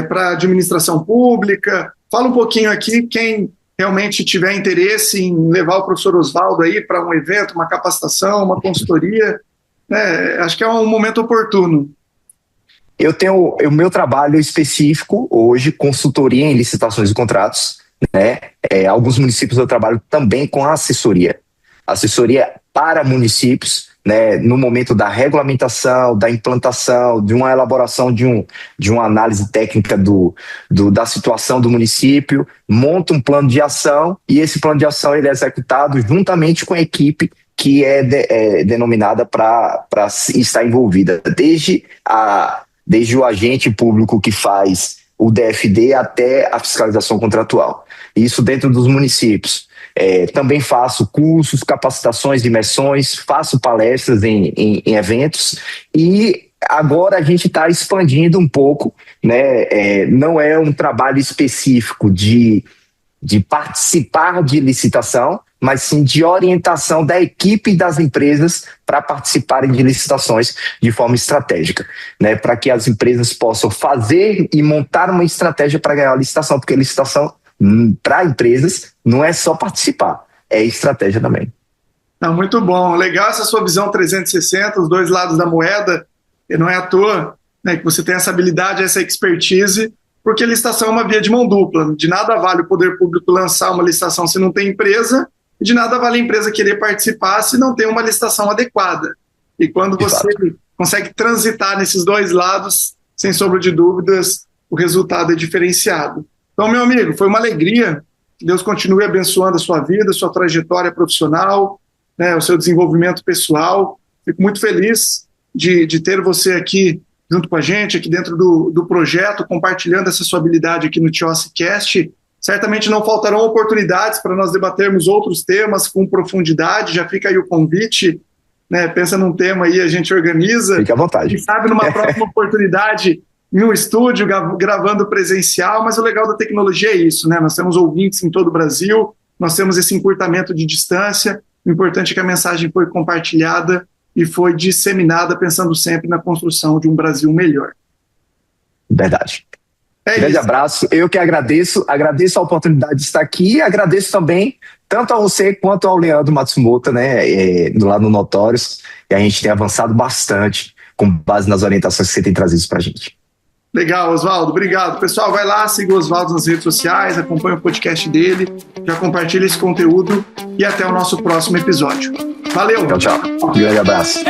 para a administração pública? Fala um pouquinho aqui, quem realmente tiver interesse em levar o professor Oswaldo aí para um evento, uma capacitação, uma consultoria, né, acho que é um momento oportuno. Eu tenho o meu trabalho específico hoje, consultoria em licitações e contratos, né? Alguns municípios eu trabalho também com assessoria para municípios, né? No momento da regulamentação, da implantação, de uma elaboração de uma análise técnica da situação do município, monta um plano de ação e esse plano de ação ele é executado juntamente com a equipe que é denominada para estar envolvida, desde o agente público que faz o DFD até a fiscalização contratual. Isso dentro dos municípios. Também faço cursos, capacitações, imersões, faço palestras em eventos e agora a gente está expandindo um pouco, né? Não é um trabalho específico de participar de licitação, mas sim de orientação da equipe das empresas para participarem de licitações de forma estratégica, né? Para que as empresas possam fazer e montar uma estratégia para ganhar a licitação, porque licitação para empresas não é só participar, é estratégia também. Não, muito bom, legal essa sua visão 360, os dois lados da moeda, e não é à toa, né, que você tem essa habilidade, essa expertise, porque licitação é uma via de mão dupla, de nada vale o poder público lançar uma licitação se não tem empresa, e de nada vale a empresa querer participar se não tem uma licitação adequada. E quando você consegue transitar nesses dois lados, sem sombra de dúvidas, o resultado é diferenciado. Então, meu amigo, foi uma alegria, que Deus continue abençoando a sua vida, a sua trajetória profissional, né, o seu desenvolvimento pessoal. Fico muito feliz de ter você aqui junto com a gente, aqui dentro do projeto, compartilhando essa sua habilidade aqui no TIOSCast. Certamente não faltarão oportunidades para nós debatermos outros temas com profundidade, já fica aí o convite, né? Pensa num tema aí, a gente organiza. Fique à vontade. Quem sabe numa próxima oportunidade em um estúdio, gravando presencial, mas o legal da tecnologia é isso, né? Nós temos ouvintes em todo o Brasil, nós temos esse encurtamento de distância, o importante é que a mensagem foi compartilhada e foi disseminada pensando sempre na construção de um Brasil melhor. Verdade. Grande abraço, eu que agradeço a oportunidade de estar aqui e agradeço também tanto a você quanto ao Leandro Matsumoto, né, lá no Notórios, e a gente tem avançado bastante com base nas orientações que você tem trazido para a gente. Legal, Oswaldo, obrigado. Pessoal, vai lá, siga o Oswaldo nas redes sociais, acompanha o podcast dele, já compartilha esse conteúdo e até o nosso próximo episódio. Valeu! Tchau, tchau. Um grande abraço.